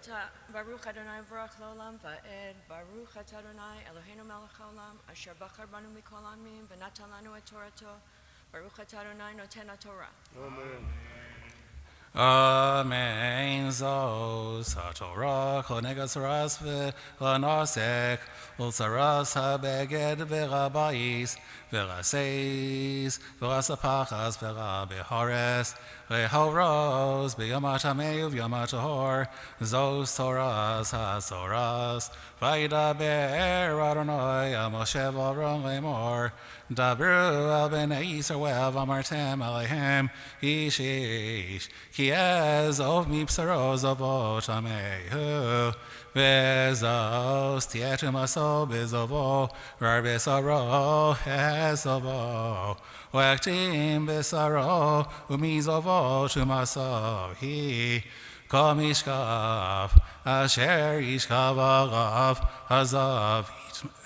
Baruch Adonai Baruch L'olam Va'ed. Baruch Adonai Eloheinu Melech HaOlam Asher Bachar Banu Mikol Amim V'natan Lanu Et Torato. Baruch Adonai Noten HaTorah. Amen. Amen. Zos HaTorah Chonegas Ras V'Lanosek Ulsaras HaBeged V'Rabais V'Raseis V'Rasapachas V'Rabehores V'Horos B'Yomat HaMeu V'Yomat HaHor Zos Toras HaSoras V'Yidaber Adonai El Moshe V'Aaron Lemor Dabru El Bnei Yisrael V'Amartem Alehem Ish Ish Ki Ezov Mipsaro Zovo Tamehu Bezos Tietu Maso Bezovo Rarbesaro Ezovo Oektim Besaro Umizovo Tumaso Hi Komishkav Asher Yishkav Agav Hazav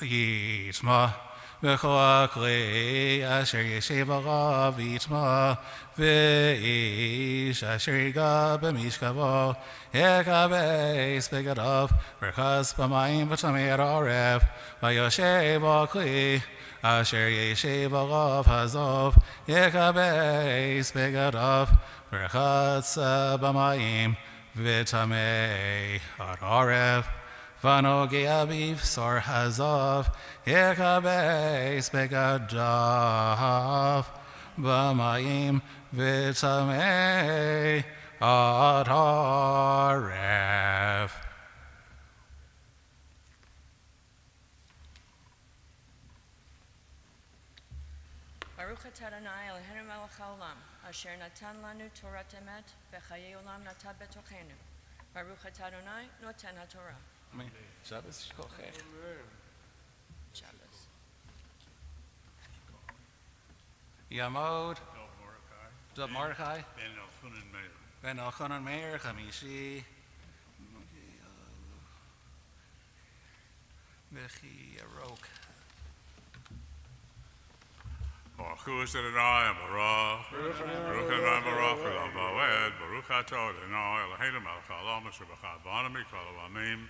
Yitma V'choakli asher yeshev arav yitma v'ish asher yiga b'mishkavo yekabeis begadav v'rchas b'mayim v'tamei arev v'yoshev akli asher yeshev arav hazov yekabeis begadav v'rchas b'mayim v'tamei arev V'nogea b'vsar hazav yekabeis begadav b'mayim v'tamei ad harev. Baruch Adonai Eloheinu Melech HaOlam Asher Natan Lanu Torat Emet V'chayei Olam Nata Betochenu. Baruch Adonai Noten HaTorah. Amen. Shabbos Shkochech. Shabbos. Yamod. Dov Mordechai. Ben Elchanan Meir. Chamishi. Mechi Yarok. Baruch Adonai Baruch Adonai Baruch Olam Va'ed Baruch Atah Adonai Eloheinu Melech HaOlam Asher B'chad B'anu Mikol Amim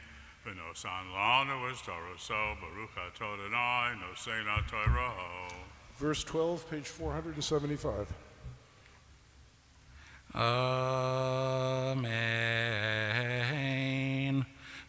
V'nosan Lanu Es Torah So Baruch Atah Adonai Nosein HaTorah. Verse 12, page 475. Amen.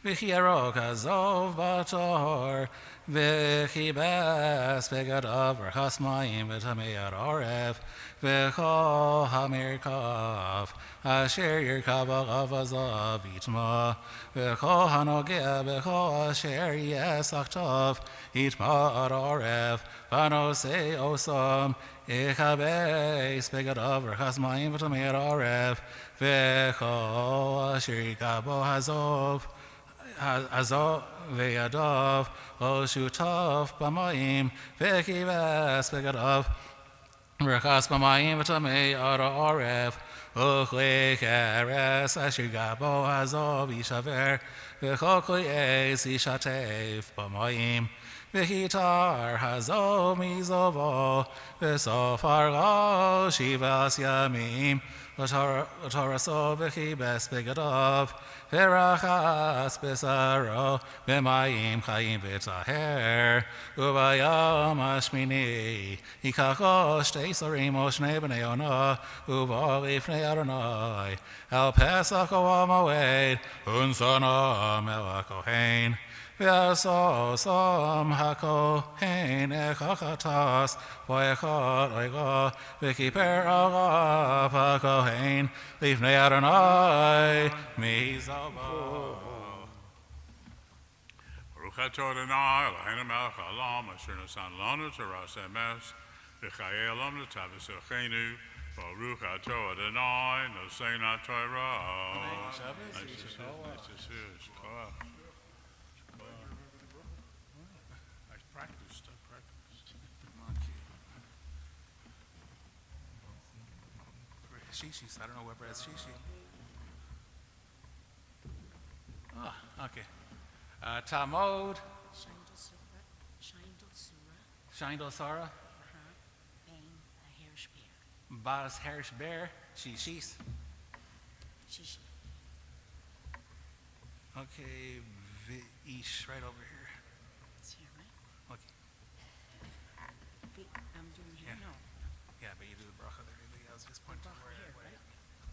V'chi yarok azov bator, v'chi bas begadav v'chas mayim v'tamei ad aref, v'cho hamirkav, asher yirkav agav azav yitma, v'cho hanogea b'cho asher yesach tov, yitma ad aref, v'nosei osam, Echabeis begadav v'chas mayim v'tamei ad aref, v'cho asher yikabo hazov, Azov ve'yadav o shutav b'mayim v'kivas begadav v'chas b'mayim v'tamei ad ha'aref uchli keres asher gabo azov yishaver v'chol kli eis yishatef b'mayim v'hitar hazov mizovo v'sof argo shivas yamim v'toraso v'chibes begadav V'rachas b'saro b'mayim chayim v'taher u'bayom hashmini yikacho shtei sorim o shnei b'nei ona u'vo lifnei Adonai el Pesach o ha'moed u'nsonom el ha'kohen v'asosom ha'kohen echachatas v'echad oiga v'kiper agav ha'kohen lifnei Adonai mizavo. Baruch Atah Adonai Eloheinu Melech HaOlam Asher Nasan Lanu Torah Emes V'chayei Olam Nata B'Sechochenu Baruch Atah Adonai Nosein HaTorah. I practiced. Shishis. I don't know where bread's shishi. Oh, okay. Tamod. Shaindal Sukkot. Shindle Sarah. Bang, a hair's bear. Bas Hersh Bear. Shishis. Shishi. Okay, Ish right over here. It's here, right? Okay. Wait, I'm doing here. Yeah. No. Yeah, but you do the bracha there. I was just pointing Bracha where here, where- right?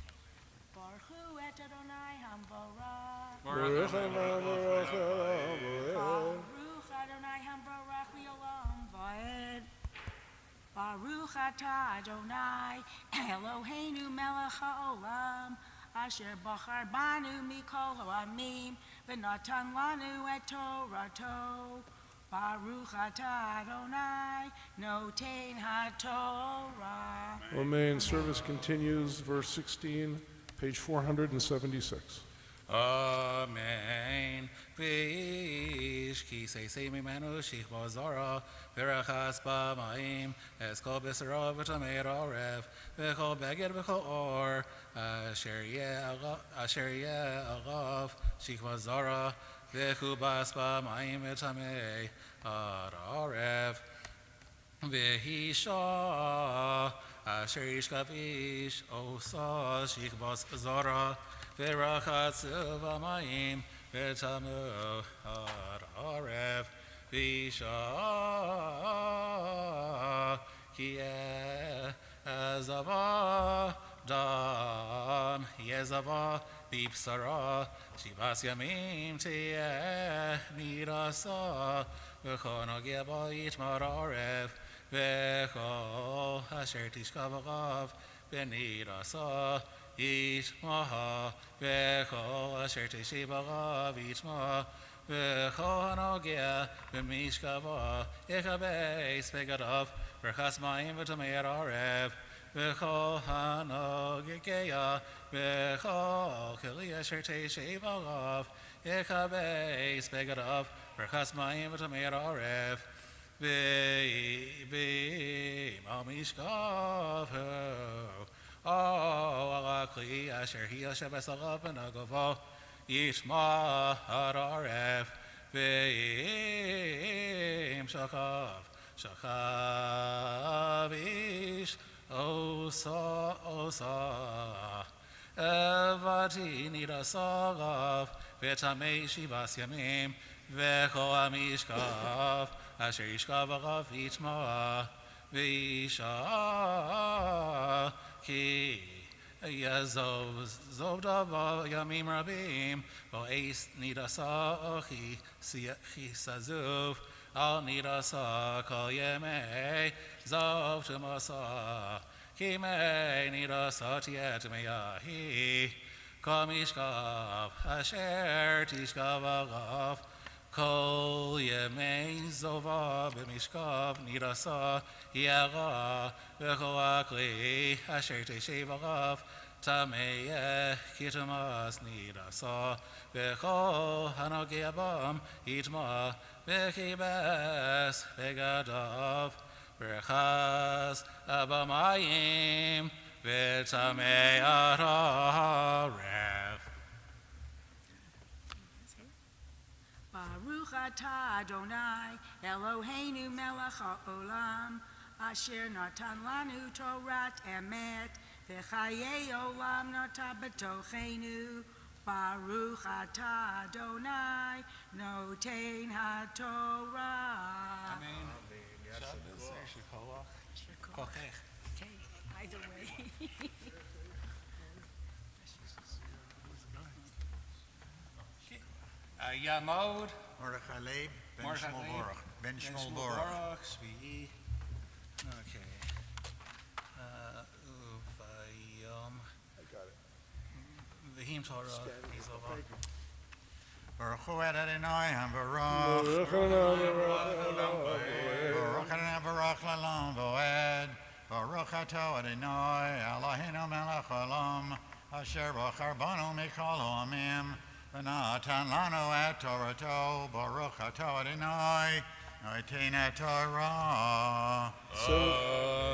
Okay. Baruch et Adonai hamvorach. Baruch Baruch Adonai hamvorach li'olam va'ed. Baruch atah Adonai Eloheinu melech ha'olam asher bachar banu mikol ha'amim v'natan lanu et Torato. Baruch atah Adonai noten ha'Torah. Amen. Service continues, verse 16, page 476. Amen. Vish ki say mimenu shich bazara verachas ba ma'im eskol b'sara v'tameir arev v'chol beged v'chol or asher yeh agav shich bazara v'chubas ba ma'im v'tamei ad arev v'hisha asher yishkavish osa shich bazara Verachat Silvamayim Vetamu Ad Arev Visha Kie Azava Dam Yezava Bipsara Shivas Yamim Tie Nidasa Vechon Ageba Itmar Arev Vecho Asher Tishkavagav Benidasa Ishma Vecho Asher Teshivagav Ishma Vecho Hanogia Vemishkava Echabeis Begadav Verchas Mayim V'tameir Arev Vecho Hanogia Vecho Kili Asher Teshivagav Echabeis Begadav Verchas Mayim V'tameir Arev Ve'im Mishkav Akli Asher Hi Hashabes Agav Benagavo Yishma Hararev Ve'im Shakav Ish Osa Evati Nidasagav Vetamei Shivas Yamim Vecho Amishkav Asher Yishkav Agav Yitma Visha Ki Yazov Zovdava Yamim Rabim Vo'es Nidasa Ochi Sazuv Al Nidasa Kol Yemei Zov Tumasa Ki Me Nidasa Tiet Meyahi Kol Mishkav Asher Tishkav Agav Kol Yemei Zova B'mishkav Nidasa Yaga V'cho Akli Asher Teshev Agav Tameyeh Kitamas Nidasa V'cho Hanogea Bam Itma V'chibes V'gadav V'chas Abamayim V'tamei Ararev. Baruch atah Adonai Eloheinu melech ha'olam asher natan lanu Torat emet v'chayei olam nata b'tochenu. Baruch atah Adonai noten ha'Torah. Amen. Okay, either way. Yamod Mordechai Ben Mordechai Shmuel Leib, Baruch. Ben Shmuel Baruch. Baruch, Shvi'i. Okay. Uvayom. I got it. V'him Torah. Izova. Baruch Hu et Adonai HaBaruch. Baruch Adonai Baruch L'Olam Vo'ed. Baruch Atah Adonai Eloheinu melech haolam asher bachar banu mikol ha'amim v'natan lanu et Torato. Baruch Atah Adonai noten Torah.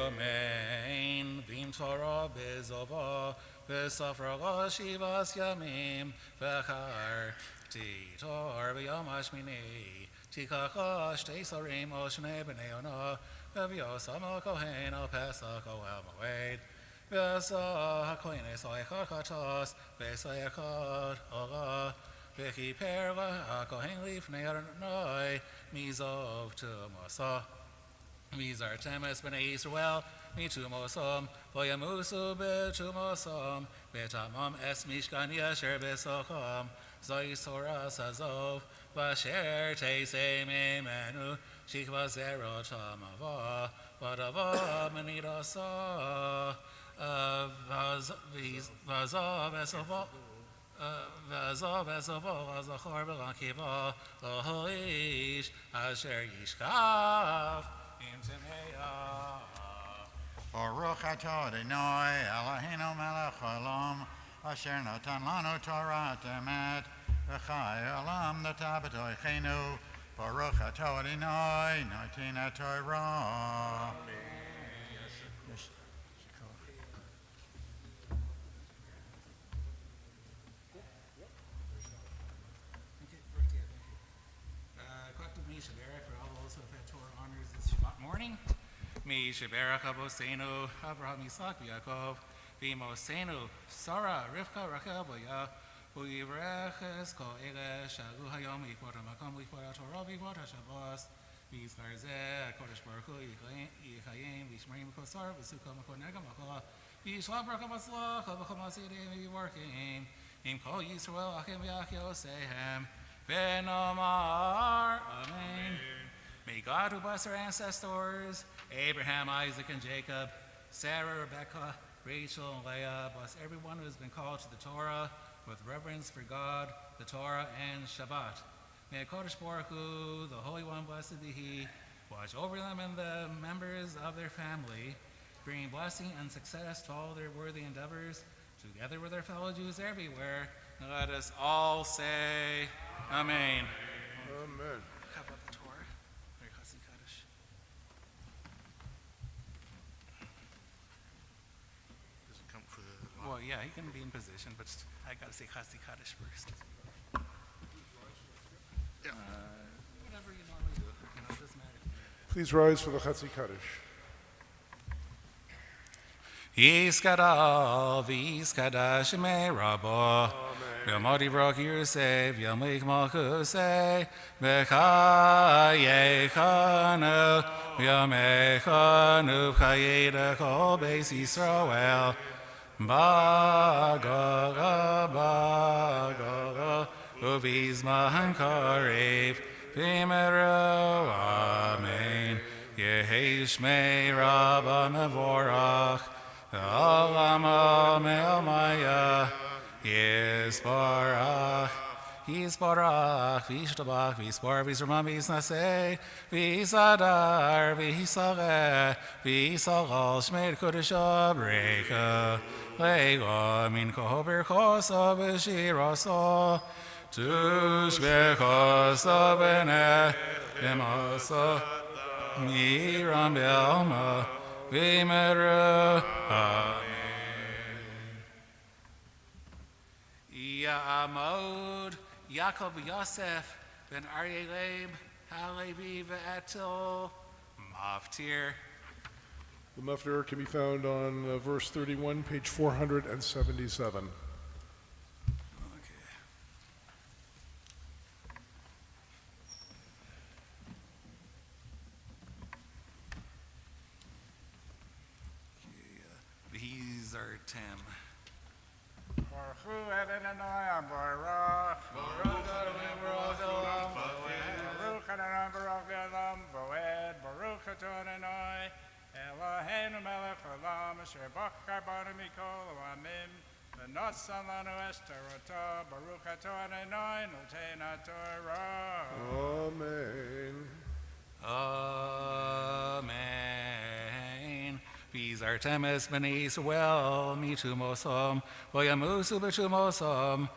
Amen. V'him Torah bezova. V'safra shivas yamim v'char. Titor v'yom hashmini. Tikaka, Shtei Sarim, O Shnei B'nei Ona, V'Yosam El Kohen, El Pesach, O El Moed, V'Asa HaKohen, Esau Echad Chatos, V'Esa Echad Ola, V'Kiper HaKohen Lifnei Adonai, Mizov Tumasa, Mizar Temes B'nei Yisrael, Mitumosam, V'Yamusu B'Tumosam, B'Tamam Es Mishkan Yasher B'Socham, Zoisoras Azov, Vasher Teise Memenu, Shikva Zero Tamava, Vadava Menidasa, Vazav Esavo, Vazav Esavo, Azachor Belankiva, Lohoish, Asher Yishkaf, Imtimea. Baruch atah Adonai Eloheinu melech haolam asher natan lanu Torah emet v'chai olam nata b'toichenu. Baruch atah Adonai noten Torah. Collective Misha Barak for all those who have had Torah honors this Shabbat morning. Misha Barak Abosenu, Abraham Yitzhak Yaakov, Vimosenu, Sarah, Rivka, Rachel, Boya, Uivreches, Ko Ele, Shalu Hayom, Yikvot HaMakom, Yikvot HaTorah, Yikvot HaShabbos, Vizkar Zeh, Kodesh Baruch Hu, Yichayim, Vishmarim Kosar, V'Sukkah Makon Negam Makola, V'Yishla Baruch HaMatzlach, HaVachamasideh, V'Yivorkim, Im Kol Yisrael, Achim V'Ach Yosehem, V'Nomar, Amen. May God who bless our ancestors, Abraham, Isaac, and Jacob, Sarah, Rebecca, Rachel, and Leah, bless everyone who has been called to the Torah with reverence for God, the Torah, and Shabbat. May Kodesh Baruch Hu, the Holy One, blessed be He, watch over them and the members of their family, bringing blessing and success to all their worthy endeavors, together with our fellow Jews everywhere. And let us all say, Amen. Amen. Cover up the Torah. Very Chassid Kaddish. Does it come for the Well, yeah, he can be in position, but I gotta say Chassid Kaddish first. Yeah. Whatever you normally do, it doesn't matter. Please rise for the Chatzi Kaddish. Yiskadal, Yiskada Shemei Rabba, Yamadi Brok Yusef, Yamik Malchusei, Bechayechanu, Yamechanu, Chayeda Kol Beis Yisrael, Bagaga, Bagaga, Uvizman Karev, Vimeru, Amen. Yehi Shmei Rabba Mevorach, Alama Me'amaya, Yisbarach, Vishtabach, Vispar, Visramam, Visnase, Visadar, Visare, Visagal, Shmeid Kodesha, Breka, Lego, Min Kohober Kosa, Bishiraso, Tushbekosa, Bene, Emasa, Miram Belma, Vimeru, Amen. Ya'amod, Yaakov Yosef, Ben Aryeh Halevi Ve'etel, Maftir. The Muftir can be found on verse 31, page 477. These are Tim. Baruch Hu Adonai Baruch. Baruch Adonai Baruch Olam Voed. Baruch Adonai Baruch Olam Voed. Baruch Adonai Eloheinu melech olam asher bachar banu mikol olamim v'nosan lanu es Torah. Baruch Adonai noten Torah. Amen. Amen. These are Temes B'nai Yisrael, Mitumosam, Voyamusu B'tumosam,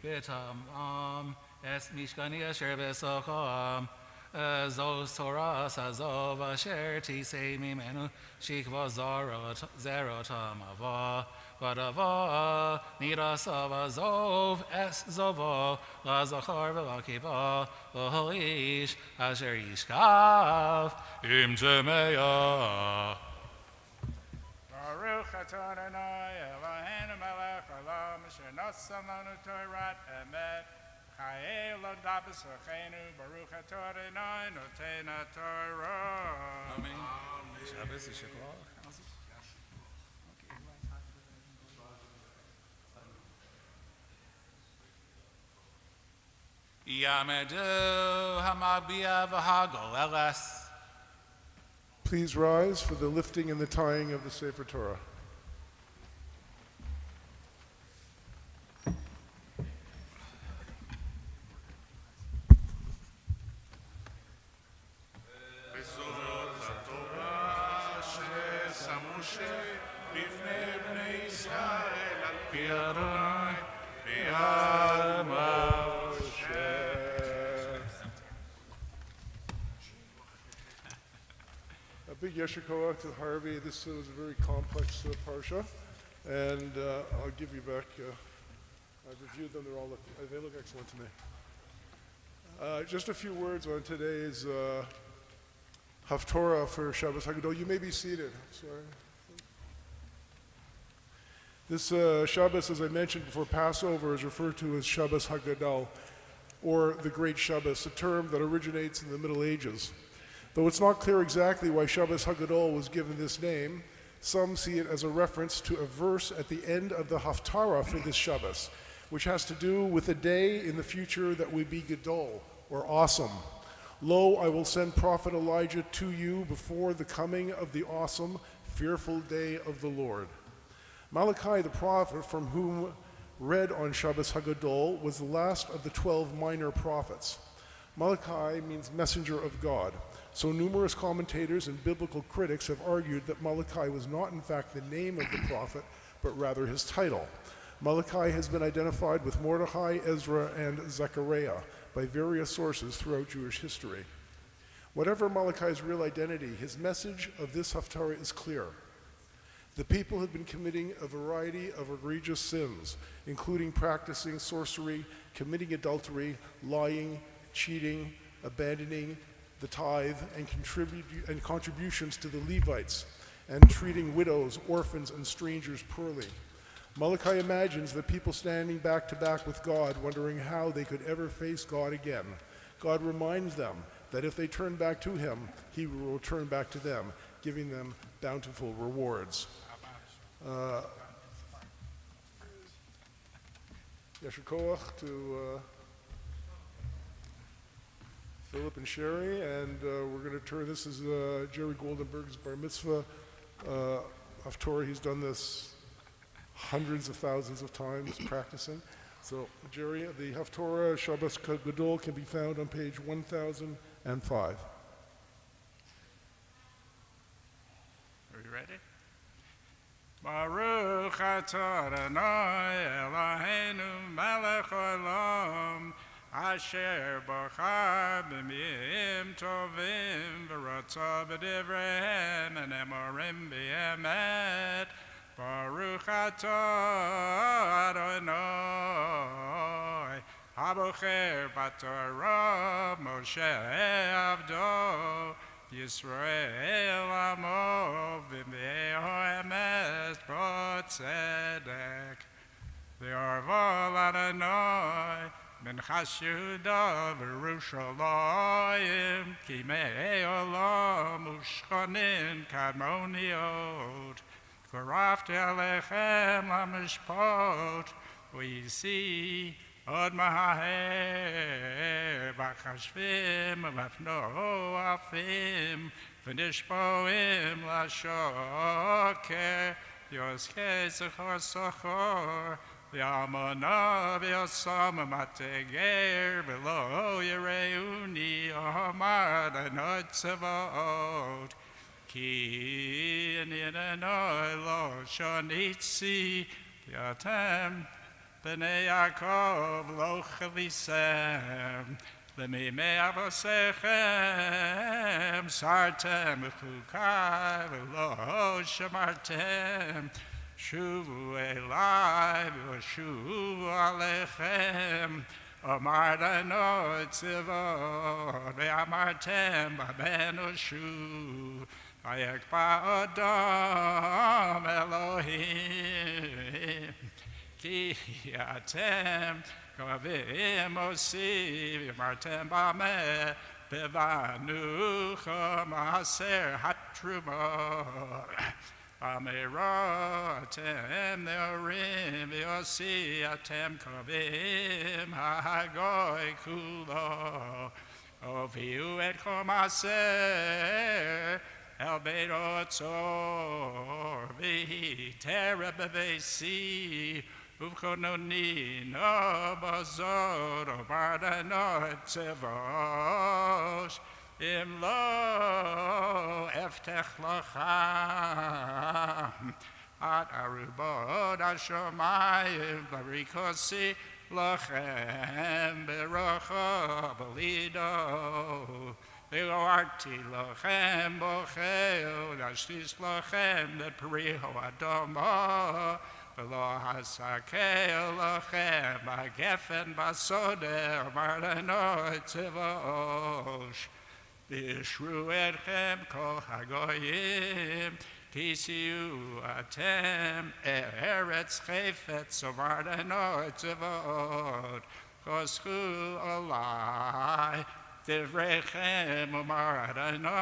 Bitam, Es Mishkani Asher B'Socham, Zos Torah Sazov Asher Tisei Mimenu, Shikva Zerotam Ava, Vadava, Nirasava Zov, Es Zovo, Lazachar Valakiva, Loholish, Asher Yishkav, Im Zemeya. Baruch atah Adonai Eloheinu melech haolam asher nasa lanu Torat emet chayei ladav b'sochenu Baruch atah Adonai noten haTorah. Amen. Shabbos is Shacharit. Yamedu Hamabia V'Hagol Eles. Please rise for the lifting and the tying of the Sefer Torah. A big yesher koach to Harvey. This was a very complex parsha, and I'll give you back. I've reviewed them. They look excellent to me. Just a few words on today's Haftorah for Shabbos Haggadol. You may be seated. Sorry. This Shabbos, as I mentioned before, Passover is referred to as Shabbos Haggadol, or the Great Shabbos, a term that originates in the Middle Ages. Though it's not clear exactly why Shabbos Haggadol was given this name, some see it as a reference to a verse at the end of the Haftarah for this Shabbos, which has to do with a day in the future that will be Gadol, or awesome. Lo, I will send prophet Elijah to you before the coming of the awesome, fearful day of the Lord. Malachi the prophet, from whom read on Shabbos Haggadol, was the last of the 12 minor prophets. Malachi means messenger of God. So numerous commentators and biblical critics have argued that Malachi was not in fact the name of the prophet, but rather his title. Malachi has been identified with Mordechai, Ezra, and Zechariah by various sources throughout Jewish history. Whatever Malachi's real identity, his message of this Haftarah is clear. The people have been committing a variety of egregious sins, including practicing sorcery, committing adultery, lying, cheating, abandoning the tithe and contributions to the Levites, and treating widows, orphans, and strangers poorly. Malachi imagines the people standing back to back with God, wondering how they could ever face God again. God reminds them that if they turn back to him, he will return back to them, giving them bountiful rewards. Yesher koach to Philip and Sherry, and we're going to turn, this is Jerry Goldenberg's bar mitzvah Haftorah. He's done this hundreds of thousands of times practicing. So Jerry, the Haftorah Shabbos Gadol can be found on page 1005. Are you ready? Baruch atah Adonai Eloheinu melech haolam asher bachar b'miyim tovim v'ratzah b'divreim v'nemorim b'emet. Baruch atah Adonai habocher b'torah Moshe avdo Yisrael amo v'me'o emes b'tzedek v'yarvol Adonai min chashuda v'Yerushalayim ki me'olam u'shchonim kadmoniot k'rafti alechem lamishpot v'yisi od maher b'chashvim v'afno afim v'nishpoim l'shoker yoskei zechor sochor v'amona v'yosam mateger v'lo yireuni omar danot tzavot ki inyanoi lo shonitzi v'yatem B'nei Yaakov lo chavisem, l'mimei avosechem, sartem v'chukai v'lo shamartem, Shuvu elai v'shuvu alechem. Amartano tzivot ve'amartem babenu shu. Vayekpa Adam Elohim. Ki atem kavim osi v'amartem bameh. Bevanu chamaser hatrumah. Amira atem neorim v'yosi atem kavim hagoy kulo. Oviu et chamaser el beit otzor v'hitera b'vesi uvkononi no bazor omarda no tzevosh im lo eftech lacham at arubot hashomayim varikosi lachem berocha belido Ve'arti lachem bocheo nashtis lachem that periho adoma V'lo hasakeh lachem agefen basoder marleno tzivosh V'ishru etchem kol hagoyim tisiu atem eretz chefetz marleno tzivot choschu alai Divrechem umaradano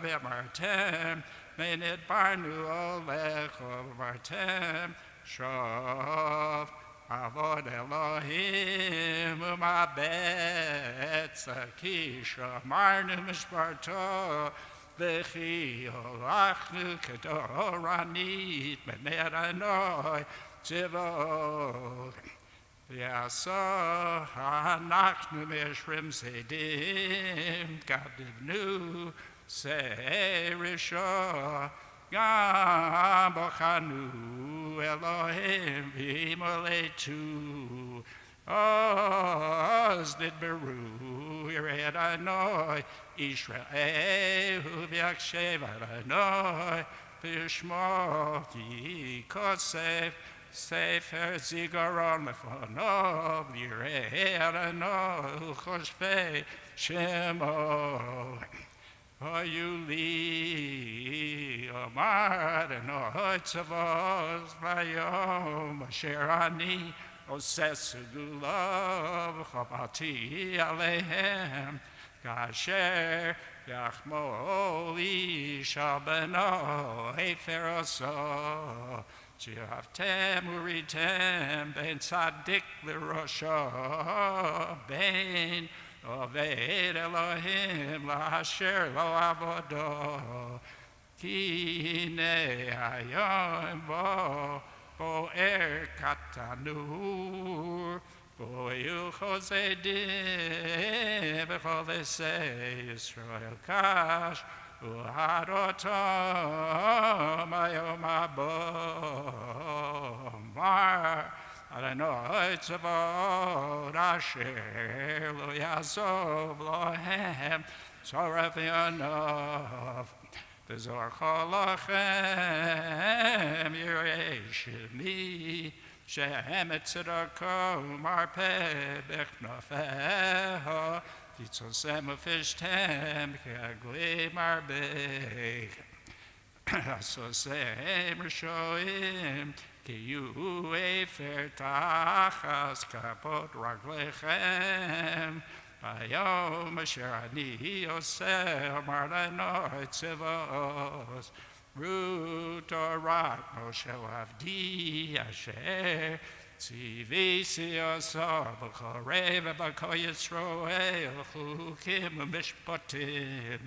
v'amartem menit barnu olecho v'amartem shov avod Elohim umabet tzakisha marnu mishparto v'chi olachnu kedoranit meneranoi tzivot Yasa hanachnu meshrim sedim gadivnu serisha gam bachanu Elohim v'imoletu oz nidberu yired anoi Yisrael v'yakshev anoi v'yishmo v'yikosef Sefer Zigaron lefonov Yireh no Choshvei Shemo Oyuli Omar no Tzavos Vayom Asher Ani Osesu Gulav Chabati Alehem Kasher Yachmoli Shabano Eferoso Jihavtem uritem ben tzaddik l'rosho ben oved Elohim la'asher lo avodo ki ne hayom bo bo'er katanur bo'yu chosedim v'chol esei Yisrael kash Uharotam ayom abomar Adonai tzavot asher lo yazov lohem tzoref yonov v'zor cholachem yirei shemi shehem etzedako marpeh b'chnofeho Titzosem ufishtem k'agli marbeh Asosem rishoim Kiyu efer tachas kapot raglechem Bayom asher ani yoseh marleno tzivos Root orat Moshe avdi asher Tzivisi yosah b'chorev b'ko Yisroel chukim mishpatim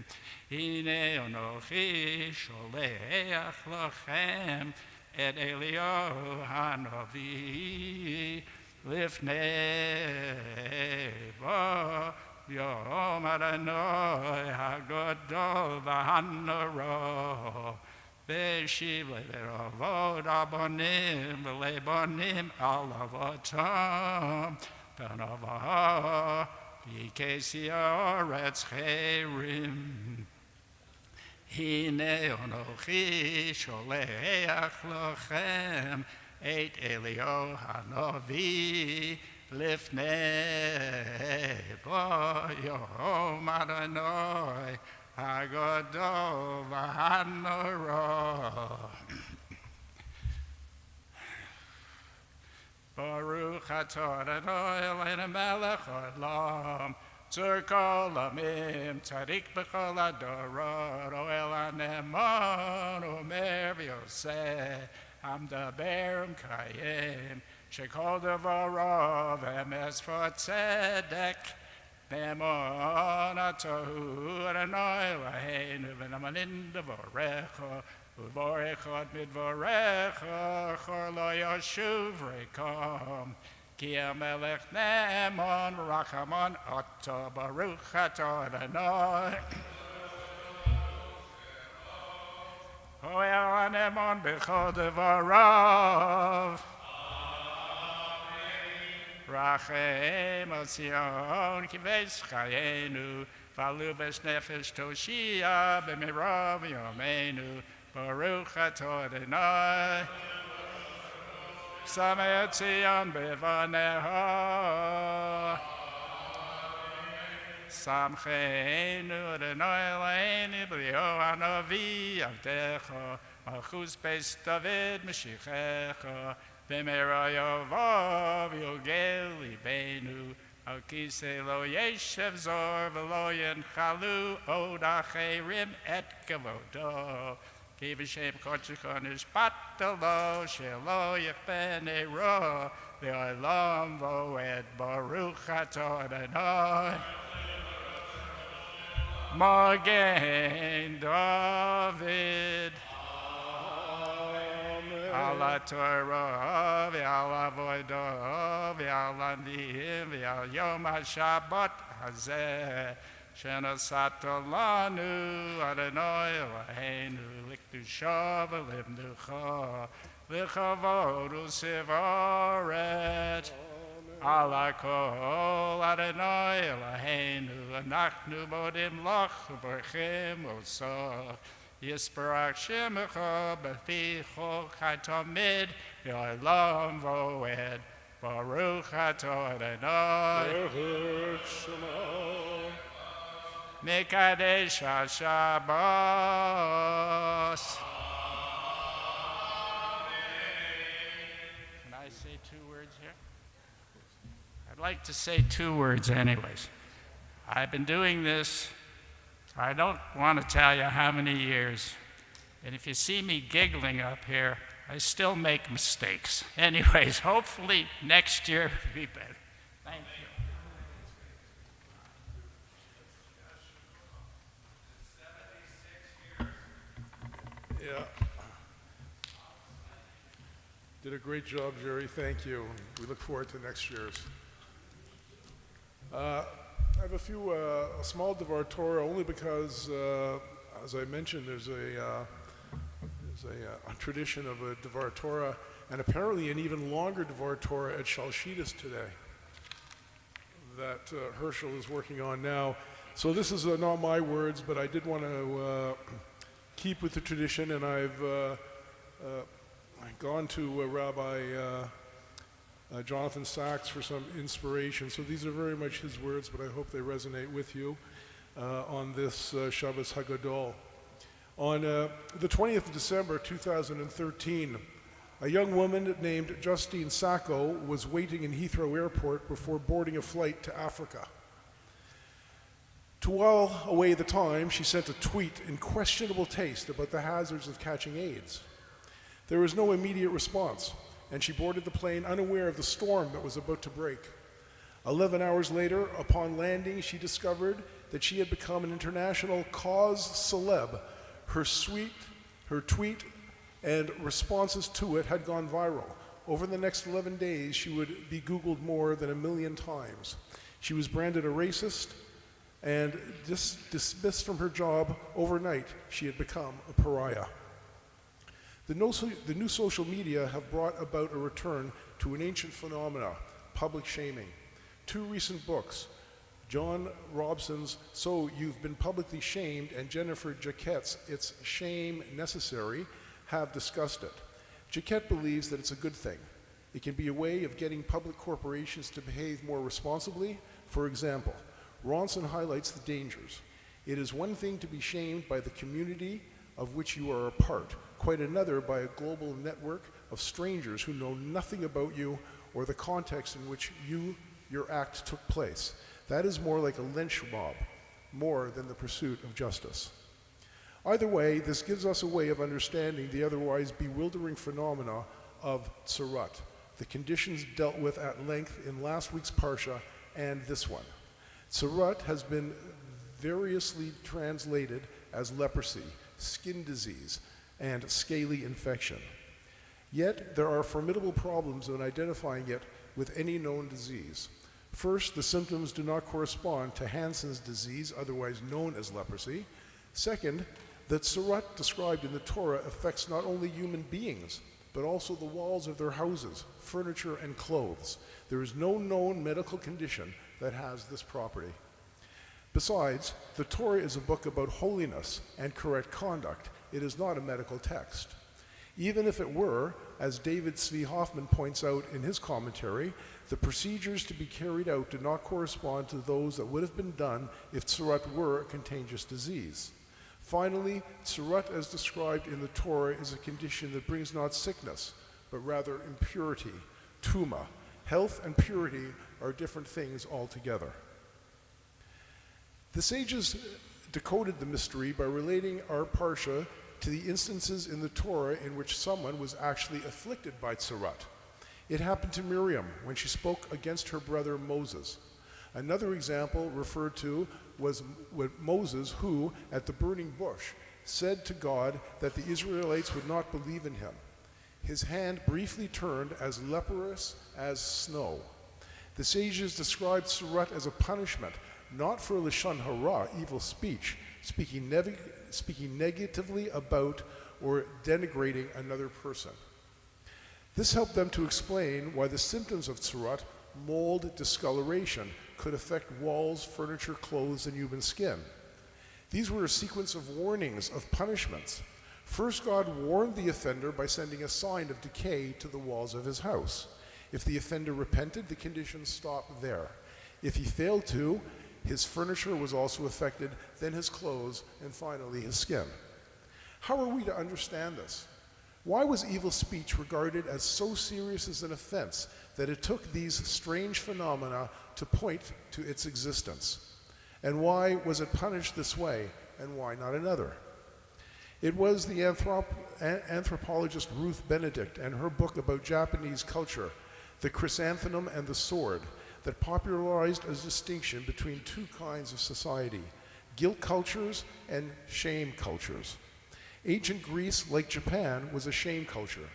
Hine onochi sholeach lachem Et Eliyahu hanavi lifnei bo Yom Adonai hagadol v'hanoro Beshiv le'avod abonim v'le'bonim alavotam Benavah v'kesi oretz cherim הנה אנוכי שולח לכם את אליהו הנביא לפני בוא יום אדוני הגדול והנורא. ברוך אתה אדוני אלוהינו מלך העולם צור כל עמים צדיק בכל הדורות אוהל הנאמן אומר ויעשה המדבר ומקיים שכל דבריו אמס וצדק באמונתו אדוני אלוהינו ונאמנים דבריך וברך עוד מדבריך אחר לא ישוב ריקם כי המלך נאמן ורחמן אתה ברוך אתה אדוני אוהל הנאמן בכל דבריו רחם על ציון כבש חיינו ולובש נפש תושיע במהרה בימינו ברוך אתה אדוני שם את ציון בבניה שמחנו אדוני אלוהינו בליהו הנביא עבדך מלכות בית דוד משיחך במהרה יבוא ויוגל ליבנו על כיסא לא ישב זור ולא ינחלו עוד אחרים את כבודו כי בשם קודשך נשבעת לו שלא יכפה נרו לעולם ועד ברוך אתה אדוני מגן דוד על התורה ועל עבודה ועל הנביאים ועל יום השבת הזה שנשאת לנו אדוני אלוהינו לקדושה ולמנוחה לכבוד וסברת על הכל אדוני אלוהינו אנחנו מודים לך וברכם אותך יספרך שמך בפי חוק התמיד לעולם ועד ברוך אתה אדוני ברוך שמו מקדש השבת. Can I say 2 words here? I'd like to say 2 words anyways. I've been doing this, I don't want to tell you how many years, and if you see me giggling up here, I still make mistakes. Anyways, hopefully next year will be better. Thank you. Yeah. Did a great job, Jerry. Thank you. We look forward to next year's. I have a small Devar Torah only because, as I mentioned, there's a tradition of a Devar Torah and apparently an even longer Devar Torah at Shalshidus today that Herschel is working on now. So this is not my words, but I did want to keep with the tradition, and I've gone to Rabbi Jonathan Sachs for some inspiration. So these are very much his words, but I hope they resonate with you on this Shabbos Hagadol. On the 20th of December 2013, a young woman named Justine Sacco was waiting in Heathrow Airport before boarding a flight to Africa. To while away the time, she sent a tweet in questionable taste about the hazards of catching AIDS. There was no immediate response, and she boarded the plane unaware of the storm that was about to break. 11 hours later, upon landing, she discovered that she had become an international cause celeb. Her tweet, and responses to it had gone viral. Over the next 11 days, she would be Googled more than 1 million times. She was branded a racist, and dismissed from her job overnight. She had become a pariah. The new social media have brought about a return to an ancient phenomena, public shaming. 2 recent books, John Robson's So You've Been Publicly Shamed and Jennifer Jacquette's It's Shame Necessary have discussed it. Jacquette believes that it's a good thing. It can be a way of getting public corporations to behave more responsibly. For example, Ronson highlights the dangers. It is one thing to be shamed by the community of which you are a part, quite another by a global network of strangers who know nothing about you or the context in which your act took place. That is more like a lynch mob, more than the pursuit of justice. Either way, this gives us a way of understanding the otherwise bewildering phenomena of tzarut, the conditions dealt with at length in last week's Parsha and this one. Tzarut has been variously translated as leprosy, skin disease, and scaly infection. Yet, there are formidable problems in identifying it with any known disease. First, the symptoms do not correspond to Hansen's disease, otherwise known as leprosy. Second, the tzarut described in the Torah affects not only human beings, but also the walls of their houses, furniture, and clothes. There is no known medical condition that has this property. Besides, the Torah is a book about holiness and correct conduct. It is not a medical text. Even if it were, as David Zvi Hoffman points out in his commentary, the procedures to be carried out do not correspond to those that would have been done if tzarut were a contagious disease. Finally, tzarut as described in the Torah is a condition that brings not sickness, but rather impurity, tuma. Health and purity are different things altogether. The sages decoded the mystery by relating our Parsha to the instances in the Torah in which someone was actually afflicted by tzarut. It happened to Miriam when she spoke against her brother Moses. Another example referred to was with Moses, who, at the burning bush, said to God that the Israelites would not believe in him. His hand briefly turned as leprous as snow. The sages described tzarut as a punishment, not for lashon hara, evil speech, speaking negatively about or denigrating another person. This helped them to explain why the symptoms of tzarut, mold, discoloration, could affect walls, furniture, clothes, and human skin. These were a sequence of warnings, of punishments. First, God warned the offender by sending a sign of decay to the walls of his house. If the offender repented, the conditions stopped there. If he failed to, his furniture was also affected, then his clothes, and finally his skin. How are we to understand this? Why was evil speech regarded as so serious as an offense that it took these strange phenomena to point to its existence? And why was it punished this way, and why not another? It was the anthropologist Ruth Benedict and her book about Japanese culture, The Chrysanthemum and the Sword, that popularized a distinction between two kinds of society, guilt cultures and shame cultures. Ancient Greece, like Japan, was a shame culture.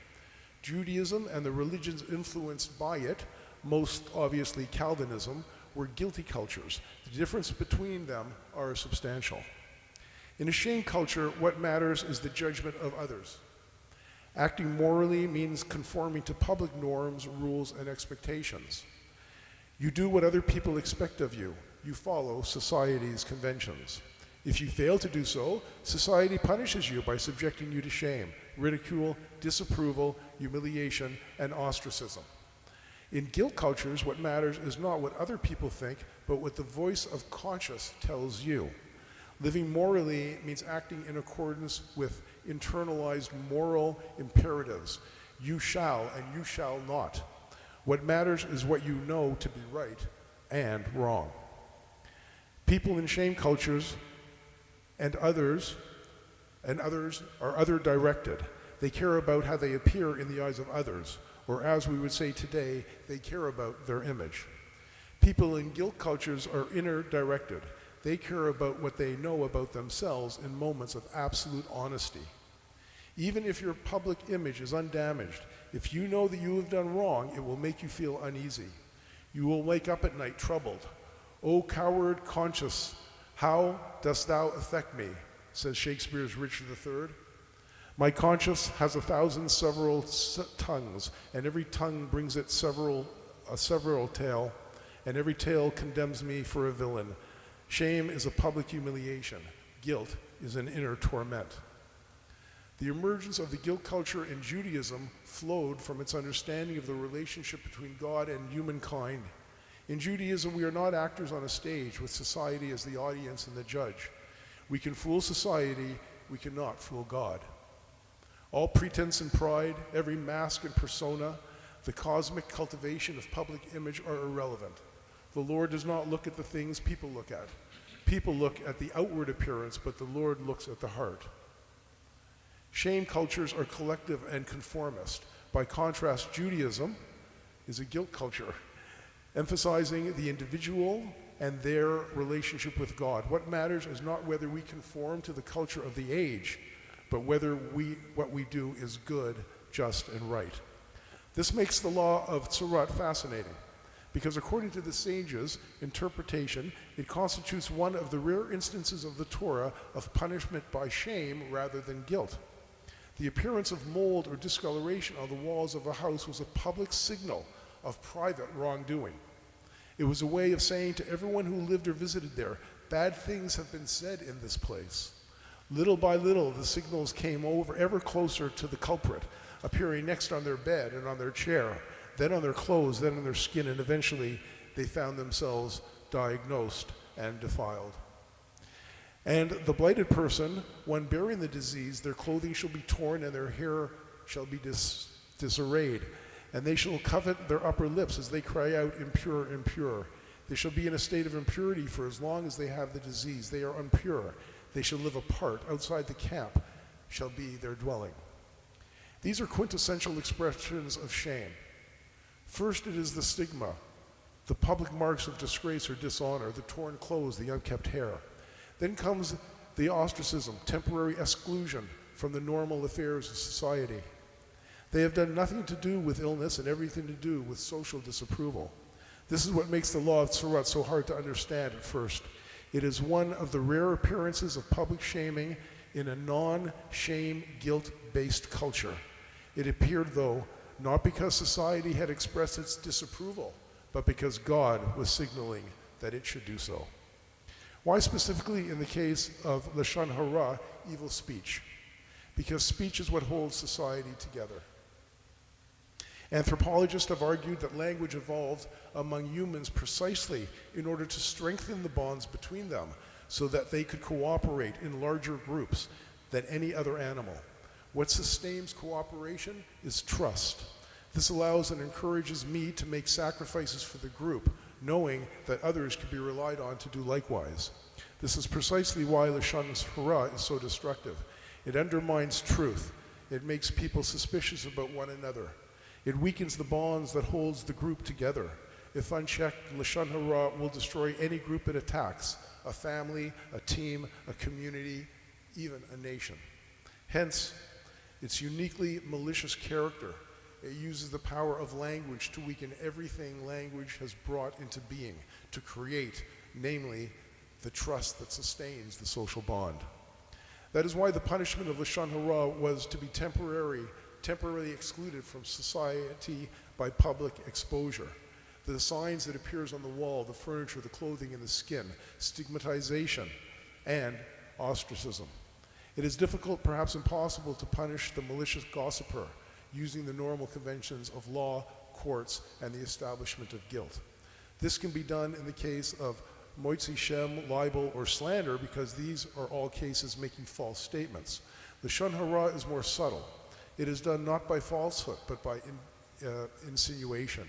Judaism and the religions influenced by it, most obviously Calvinism, were guilty cultures. The difference between them are substantial. In a shame culture, what matters is the judgment of others. Acting morally means conforming to public norms, rules, and expectations. You do what other people expect of you. You follow society's conventions. If you fail to do so, society punishes you by subjecting you to shame, ridicule, disapproval, humiliation, and ostracism. In guilt cultures, what matters is not what other people think, but what the voice of conscience tells you. Living morally means acting in accordance with internalized moral imperatives. You shall and you shall not. What matters is what you know to be right and wrong. People in shame cultures and others are other-directed. They care about how they appear in the eyes of others, or as we would say today, they care about their image. People in guilt cultures are inner-directed. They care about what they know about themselves in moments of absolute honesty. Even if your public image is undamaged, if you know that you have done wrong, it will make you feel uneasy. You will wake up at night troubled. O coward conscience, how dost thou affect me? Says Shakespeare's Richard III. My conscience has 1,000 several tongues, and every tongue brings it a several tale, and every tale condemns me for a villain. Shame is a public humiliation. Guilt is an inner torment. The emergence of the guilt culture in Judaism flowed from its understanding of the relationship between God and humankind. In Judaism, we are not actors on a stage with society as the audience and the judge. We can fool society, we cannot fool God. All pretense and pride, every mask and persona, the cosmic cultivation of public image are irrelevant. The Lord does not look at the things people look at. People look at the outward appearance, but the Lord looks at the heart. Shame cultures are collective and conformist. By contrast, Judaism is a guilt culture, emphasizing the individual and their relationship with God. What matters is not whether we conform to the culture of the age, but whether what we do is good, just, and right. This makes the law of Tzorot fascinating, because according to the sages' interpretation, it constitutes one of the rare instances of the Torah of punishment by shame rather than guilt. The appearance of mold or discoloration on the walls of a house was a public signal of private wrongdoing. It was a way of saying to everyone who lived or visited there, bad things have been said in this place. Little by little, the signals came ever closer to the culprit, appearing next on their bed and on their chair, then on their clothes, then on their skin, and eventually they found themselves diagnosed and defiled. And the blighted person, when bearing the disease, their clothing shall be torn and their hair shall be disarrayed. And they shall covet their upper lips as they cry out, impure, impure. They shall be in a state of impurity for as long as they have the disease. They are impure. They shall live apart. Outside the camp shall be their dwelling. These are quintessential expressions of shame. First, it is the stigma, the public marks of disgrace or dishonor, the torn clothes, the unkept hair. Then comes the ostracism, temporary exclusion from the normal affairs of society. They have done nothing to do with illness and everything to do with social disapproval. This is what makes the law of Tzorot so hard to understand at first. It is one of the rare appearances of public shaming in a non-shame, guilt-based culture. It appeared, though, not because society had expressed its disapproval, but because God was signaling that it should do so. Why specifically in the case of Lashon Hara, evil speech? Because speech is what holds society together. Anthropologists have argued that language evolved among humans precisely in order to strengthen the bonds between them so that they could cooperate in larger groups than any other animal. What sustains cooperation is trust. This allows and encourages me to make sacrifices for the group, knowing that others can be relied on to do likewise. This is precisely why Lashon Hara is so destructive. It undermines truth. It makes people suspicious about one another. It weakens the bonds that holds the group together. If unchecked, Lashon Hara will destroy any group it attacks, a family, a team, a community, even a nation. Hence, its uniquely malicious character. It uses the power of language to weaken everything language has brought into being, to create, namely, the trust that sustains the social bond. That is why the punishment of Lashon Hara was to be temporarily excluded from society by public exposure. The signs that appears on the wall, the furniture, the clothing, and the skin, stigmatization, and ostracism. It is difficult, perhaps impossible, to punish the malicious gossiper using the normal conventions of law, courts, and the establishment of guilt. This can be done in the case of moitzi shem, libel, or slander, because these are all cases making false statements. The Lashon Hara is more subtle. It is done not by falsehood, but by insinuation.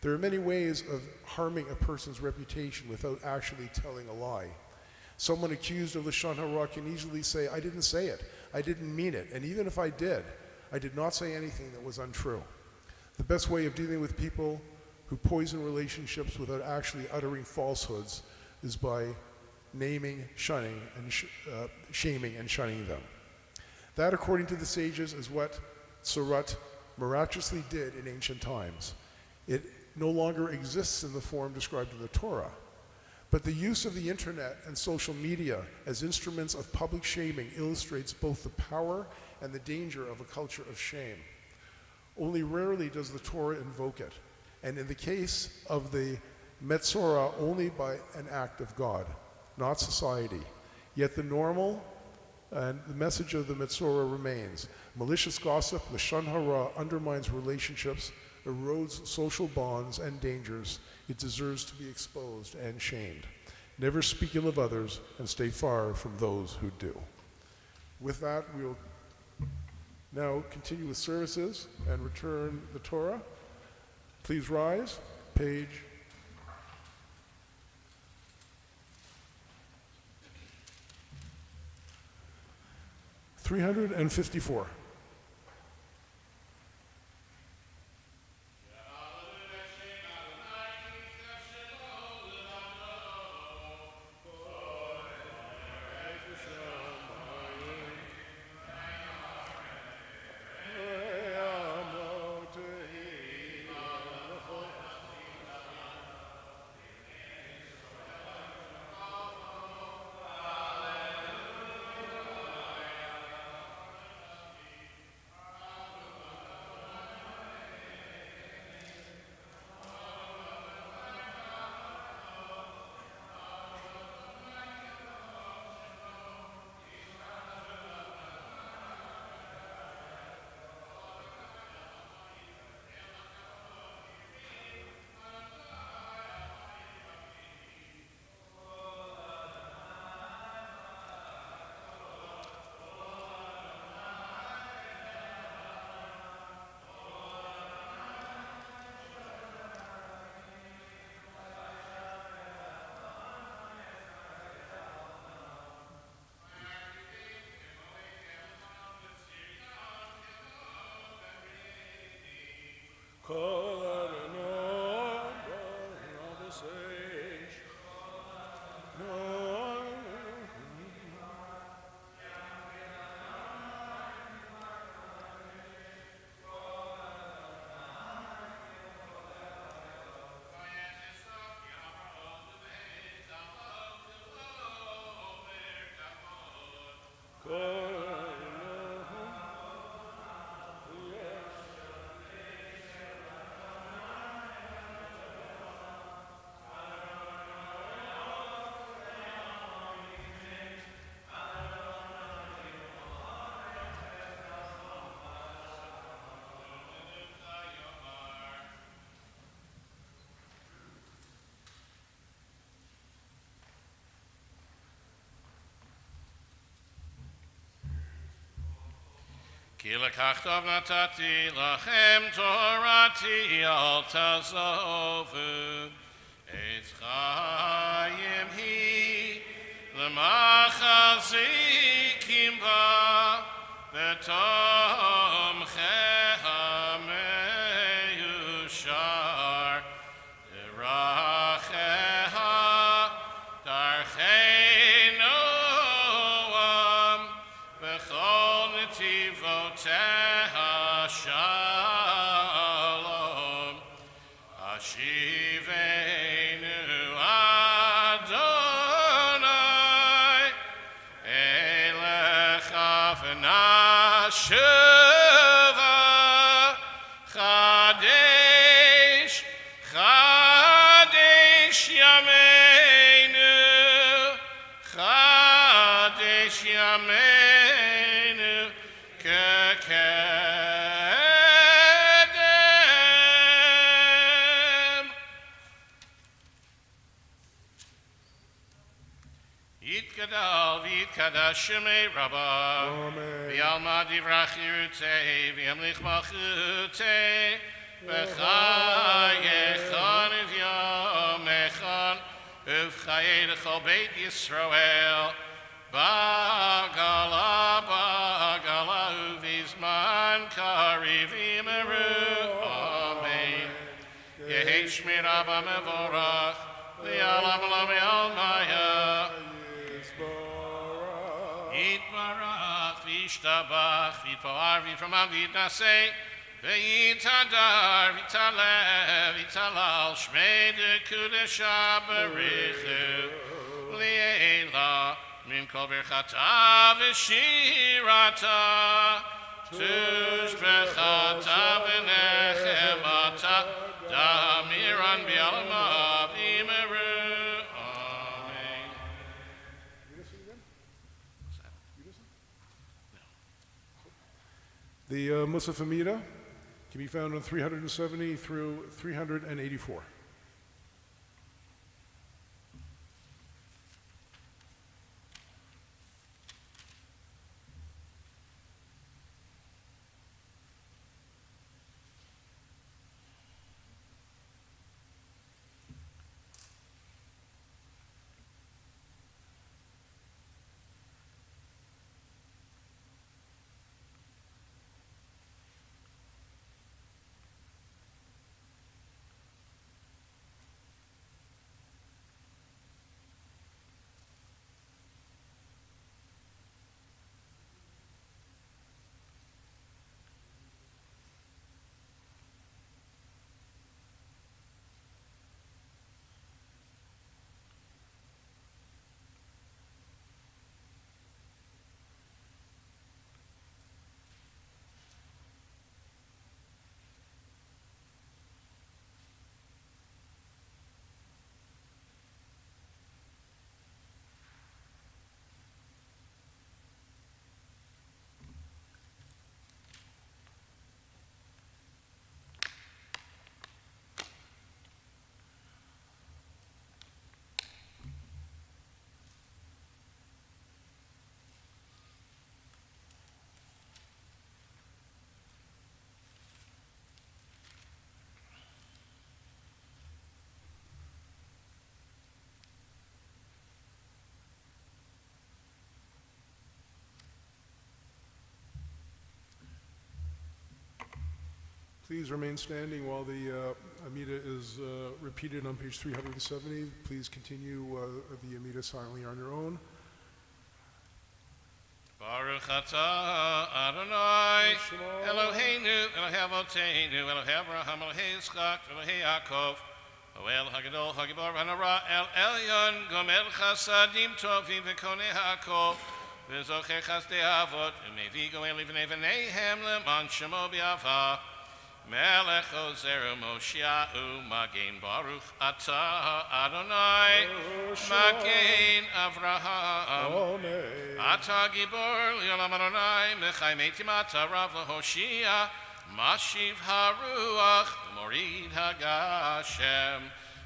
There are many ways of harming a person's reputation without actually telling a lie. Someone accused of Lashon Hara can easily say, I didn't say it, I didn't mean it, and even if I did not say anything that was untrue. The best way of dealing with people who poison relationships without actually uttering falsehoods is by naming, shunning, and shaming and shunning them. That, according to the sages, is what Tzorot miraculously did in ancient times. It no longer exists in the form described in the Torah. But the use of the internet and social media as instruments of public shaming illustrates both the power and the danger of a culture of shame. Only rarely does the Torah invoke it. And in the case of the Metzora only by an act of God, not society. Yet the normal and the message of the Metzora remains. Malicious gossip, Lashon Hara, undermines relationships, erodes social bonds and dangers. It deserves to be exposed and shamed. Never speak ill of others, and stay far from those who do. With that, we will now continue with services and return the Torah. Please rise, page 354. כי לקחתיו נתתי לכם תורתי אל תעזובו את חיים היא למחזיקים בה ותומכי המיושר דרכיה דרכי נועם וכל נתיבותיה שלום השיבנו אדוני אליך ונשובה חדש חדש ימינו חדש ימינו כקדם יתגדל ויתקדש שמי רבה ויעלמא דברי חירותי וימליך מלכותי בחייכון וביומכון ובחיי לכל בית ישראל בגלה בגלה ובזמן קריב יאמרו אמן יהי שמי רבה מבורך ויעלם עולם ועלמיה יתברך וישתבח ויתפאר ויתרומם ויתנשא ויתהדר ויתעלה ויתהלל שמי דקודשה בריחו לעילה מן כל ברכתה ושירתה תושבחתה ונחמתה דמירן בעלמא The Musaf Amida can be found on 370 through 384. Please remain standing while the Amida is repeated on page 370. Please continue the Amida silently on your own. Baruch atah Adonai Eloheinu Elohe Avotenu Elohe Abraham Elohe Yitzchak Elohe Yaakov Oel Hagadol Hagibor Hanara El Elyon Gomel Chasadim Tovim V'Konei HaKol V'Zochei Chasdei Avot Umevi Goel Livnei V'neihem Leman Shemo B'Yava Melech Ozer Moshiach Magen Baruch Atah Adonai Magen Avraham Atah Gibor L'Olam Adonai Mechai Meitim Atah Rav L'Hoshia Mashiv HaRuach Morid HaGashem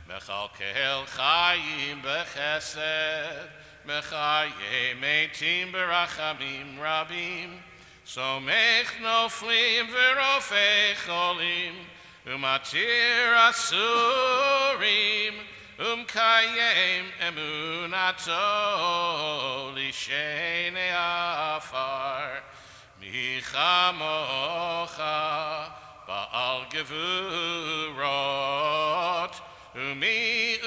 Mechalkel Chayim B'Chesed Mechaye Meitim B'Rachamim Rabim Somech noflim v'rofei cholim Umatir asurim Umkayem emunato Lishenei afar Michamocha Ba'al gevurot Umi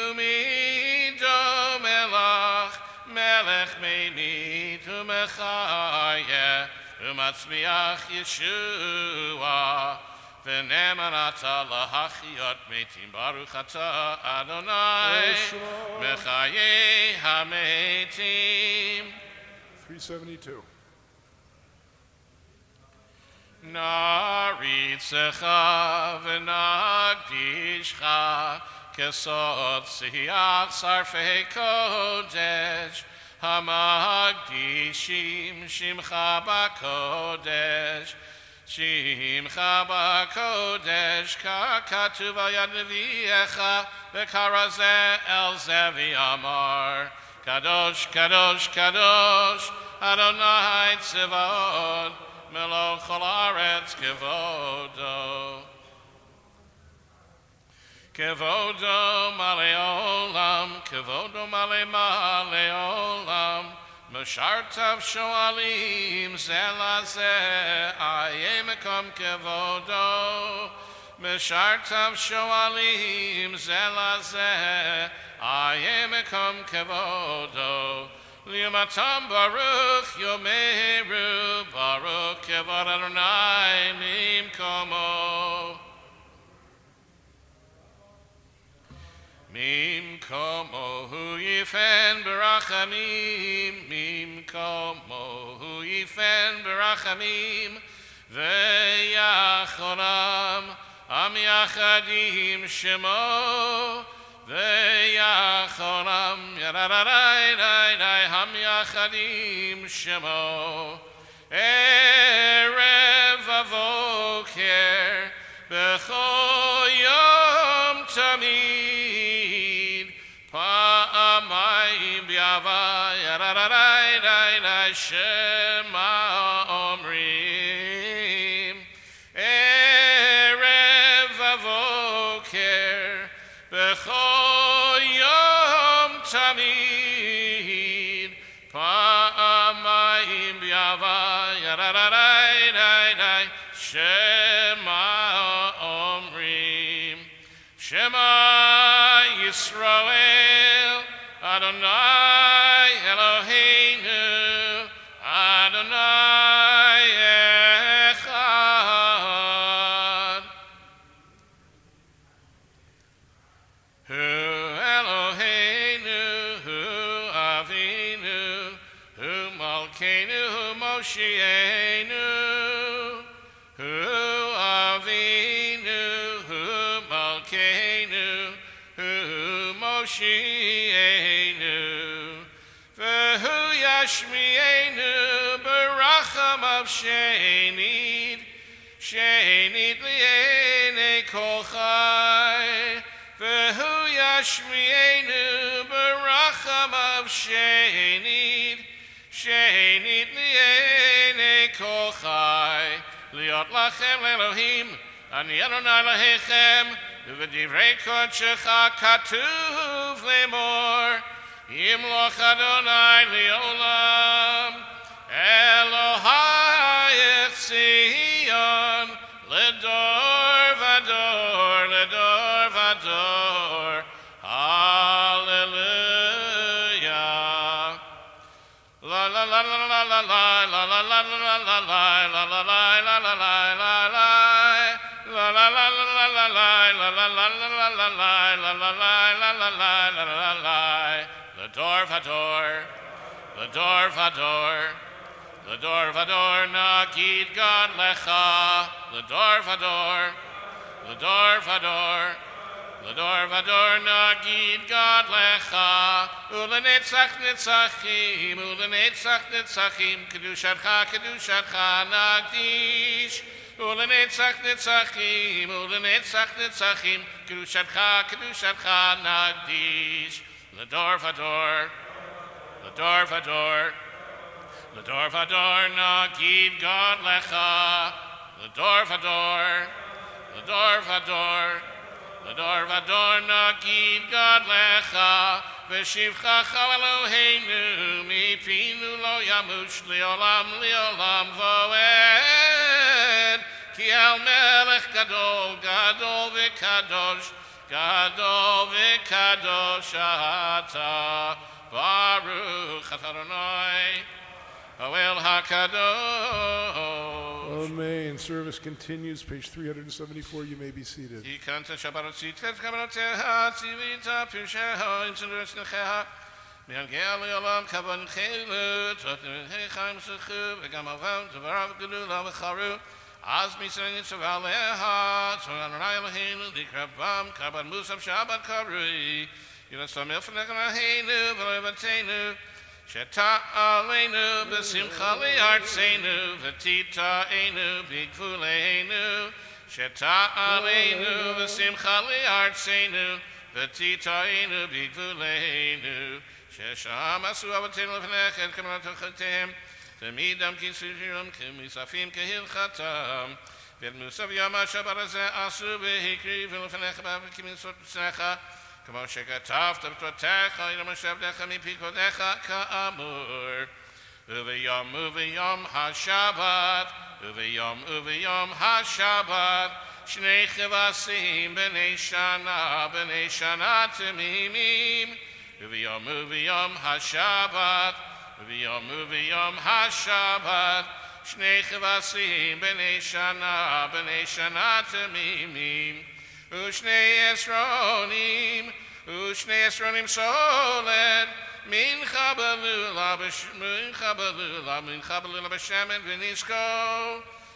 domelach Melech meinit umechayeh Umatzmiach Yeshua V'nemanata lahachiyot metim Baruch atah Adonai Mechaye hametim 372. Naritzecha v'nagdishcha Kesod siach sarfei kodesh Hamagdishim Shimcha Bakodesh Shimcha Bakodesh Kakatuv al Yad Nevi'echa V'karazeh El Zevi Amar Kadosh, Kadosh, Kadosh Adonai Tzivot Melech Chol Haaretz Kevodo Kevodo male olam, kevodo male olam, Meshartav shoalim zelazeh, ayemekom kevodo, Meshartav shoalim zelazeh, ayemekom kevodo, Liumatam baruch yomeru, baruch kevod Adonai mimkomo. Mim komo hu yifen berachamim, mim komo hu yifen berachamim, ve'yachoram am yachadim shemo, ve'yachoram yadadadai ham yachadim shemo, Erev avoker b'chol yom tamid pa'amayim b'yava yarararai shema omrim Erev avoker b'chol yom tamid pa'amayim b'yava yarararai shema omrim Shema Yisrael Adonai Eloheinu Adonai Echad Hu Eloheinu Hu Avinu Hu Malkeinu Hu Moshienu Hu Avinu Hu Malkeinu Hu Moshienu V'hu Yashmienu Baracham of Shenid Shenid Li'enei Kol Chai V'hu Yashmienu Baracham of Shenid Shenid Li'enei Kol Chai Liot Lachem Elohim Ani Adonai Lahechem V'divrei Kodshecha Katuv Lemor Yimloch Adonai Leolam Elohai Etzion Ledor Vador Ledor Vador Hallelujah La la la la la la la la la la la la la la la la la la la la La la la la la la la la la la la la la la la la Lador vador Lador vador Lador vador Nagid God lecha Lador vador Lador vador Lador vador Nagid God lecha Ulenetzach netzachim Ulenetzach netzachim Kedushatcha Kedushatcha Nagdish Ulenetzach netzachim, ulenetzach netzachim, kedushatcha, kedushatcha nagdish. Lador vador, lador vador, lador vador nagid God lecha. Lador vador, lador vador, lador vador nagid God lecha. V'shivcha chal Eloheinu, mipinu lo yamush liolam liolam voed. Ki al melech gadol, gadol v'kadosh, gadol v'kadosh ata. Baruch Adonai, Oel HaKadosh. Amen. Service continues, page 374. You may be seated. Yikanta Shabbat Tzitket Kabanoteha Tzivita Pisheha Incidus Necheha Miangea Leolam Kavan Chelu Totin Hechaim Sechu Vegam Avam Tavarav Gelu Lavacharu Azmi Senin Savaleha Tzonanai Eloheinu Dikrabam Kaban Musaf Shabbat Karui Yinasam Ilfanekana Heinu Velevatenu Sheta Aleinu Besimcha Liartzenu Vetita Einu Bigvuleinu Sheta Aleinu V'simcha li'artzenu V'tita'enu b'gvuleinu Shesham asu avatenu l'fnechet k'manatochatem T'midam k'isurim k'misafim k'hilchatam V'musaf yom ha'shabbat hazeh asu v'hikri v'l'fnechet b'k'misot p'secha K'mo shekatavta b'totecha yom ha'shavdecha mipikodecha ka'amur Uveyom ha'shabbat Uveyom ha'shabbat Shnei chevasim b'nei shana temimim Uveyom ha'shabbat Uveyom ha'shabbat Shnei chevasim b'nei shana temimim Ushnei esronim soled Mincha belula b'shemen v'nisko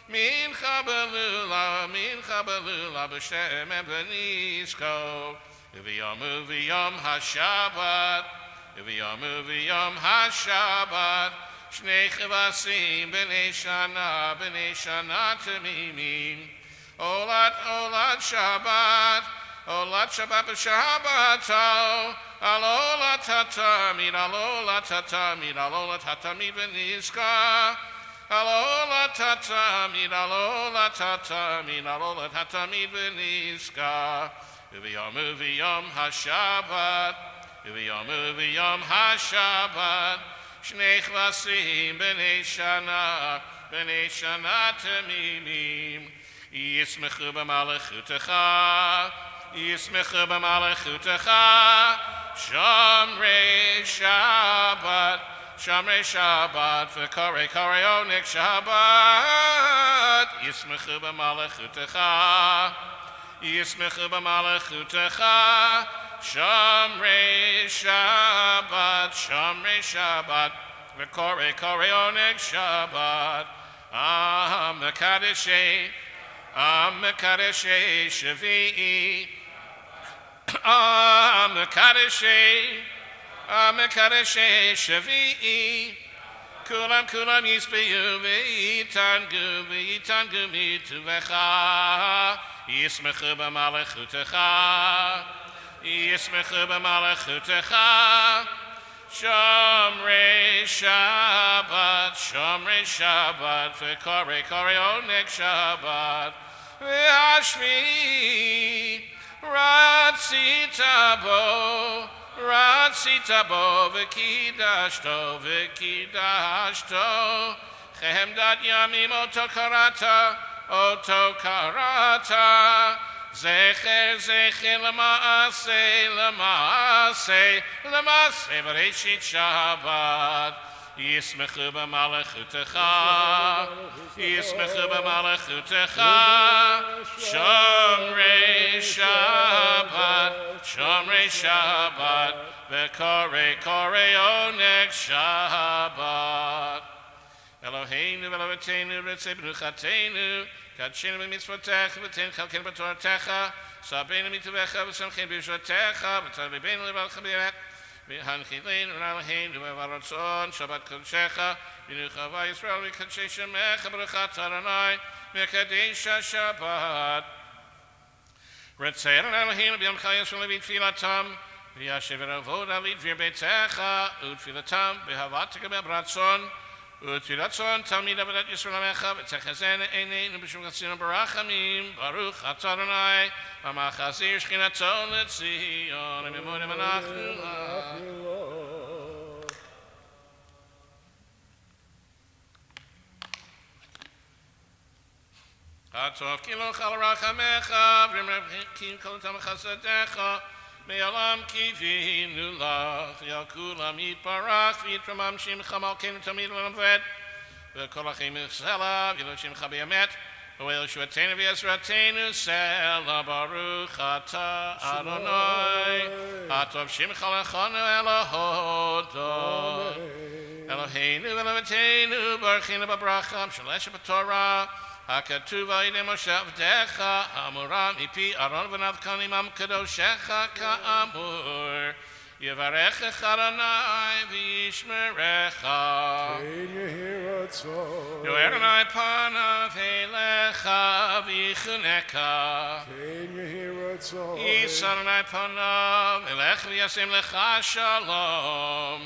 Mincha belula b'shemen v'nisko Uveyom ha'shabbat Shnei Chavasim, B'nei Shana Tamimim. Olat Shabbat, Olat Shabbat b'Shabbato, Alolat Tatamid, Alolat Tatamid, Alolat Tatamid v'Nizka, Alolat Tatamid, Alolat Tatamid, Alolat Tatamid v'Nizka, Uviyom HaShabbat, Uviyom HaShabbat, Shnei Chvasim B'nei Shana Tamimim. Yismechu b'malachutecha, Yismechu b'malachutecha, Shamrei Shabbat, v'korei onik Shabbat. Yismechu b'malachutecha, Yismechu b'malachutecha, Shamrei Shabbat, v'korei onik Shabbat. Mekadeshei Shavi'i, Mekadeshei Shavi'i, Kulam Yispeyu V'yitangu mituvecha, Yismechu b'malachutecha, Shamrei Shabbat, v'korei onik Shabbat. V'ashvi ratzita bo v'kidashto chemdat yamim oto karata zecher lema'aseh b'reishit Shabbat. Yismechu b'malachutecha, Shamrei Shabbat, v'korei onik Shabbat. Eloheinu v'Eloheinu ritzei b'ruchateinu, kadshenu b'mitzvotecha, v'tein chalkeinu b'toratecha, sabeinu mituvecha, v'samcheinu b'yishvotecha, v'tzavibenu levalcha b'yirek, v'hanchilenu v'Eloheinu v'varatzon, Shabbat kodshecha, v'nucha v'Yisrael v'kadshei shemecha, b'ruchat Adonai, v'kadesh Shabbat. Ritzei Eloheinu b'yom chal Yisrael v'tfilatam, v'yashiv v'ravod alit v'yirbetecha, u'tfilatam, v'havatika b'bratzon, Utiratzon Talmid Avodat Yisrael Amecha v'Techazena Eineinu B'Shem Chatzinu Barachamim Baruch Atah Adonai V'Machazir Shchinato L'Tzion V'Mimonim Anachnu Atov Kilo Chal Rachamecha V'Rim Kol Tam Chasadecha Me'olam kivinu lach, V'yakulam yitbarach, V'yitramam shimcha malkeinu tamid l'naved, V'kol achim v'chsela, V'yilo shimcha b'yamet, V'yil shuateinu v'yezrateinu, Sela baruch atah Adonai, Atov shimcha lechanu Elohodo, Eloheinu v'Eloheinu, Baruchinu b'bracham, Shalesh b'Torah, Hakatuv Aydei Moshe Avdecha Amuram Mipi Aron V'Nav Kanimam Kadoshecha Ka'amur Yevarecha Adonai V'yishmerecha Yo'er Adonai Panav Elecha V'yichuneka Yisa Adonai Panav Elecha V'yasem Lecha Shalom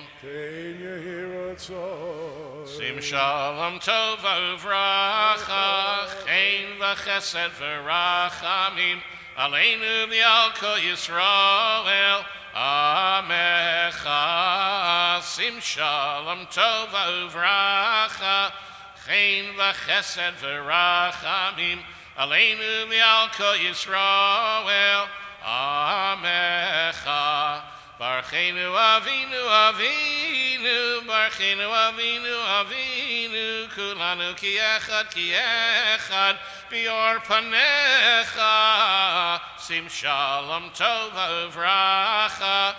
Sim Shalom Tov V'Uvracha Chen V'Chesed V'Rachamim Aleinu V'Al Kol Yisrael Amecha Sim Shalom Tov V'Uvracha Chen V'Chesed V'Rachamim Aleinu V'Al Kol Yisrael Amecha Barchenu Avinu Avinu Barchenu Avinu Avinu Kulanu Ki Echad Bior Panecha Sim Shalom Tov V'Uvracha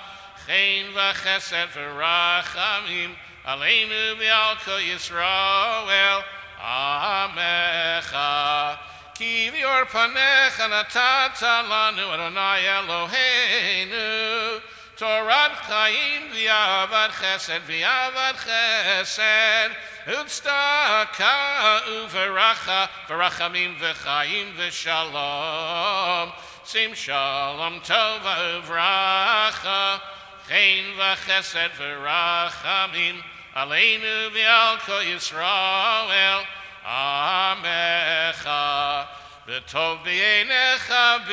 Chen V'Chesed V'Rachamim Aleinu V'Al Kol Yisrael Amecha Ki Bior Panecha Natata Lanu Adonai Eloheinu Torat Chaim v'avad chesed Utztaka uveracha v'rachamim v'chaim v'shalom Sim shalom tova uvracha Chaim v'chesed v'rachamim Aleinu v'al kol Yisrael Amecha V'tov b'einecha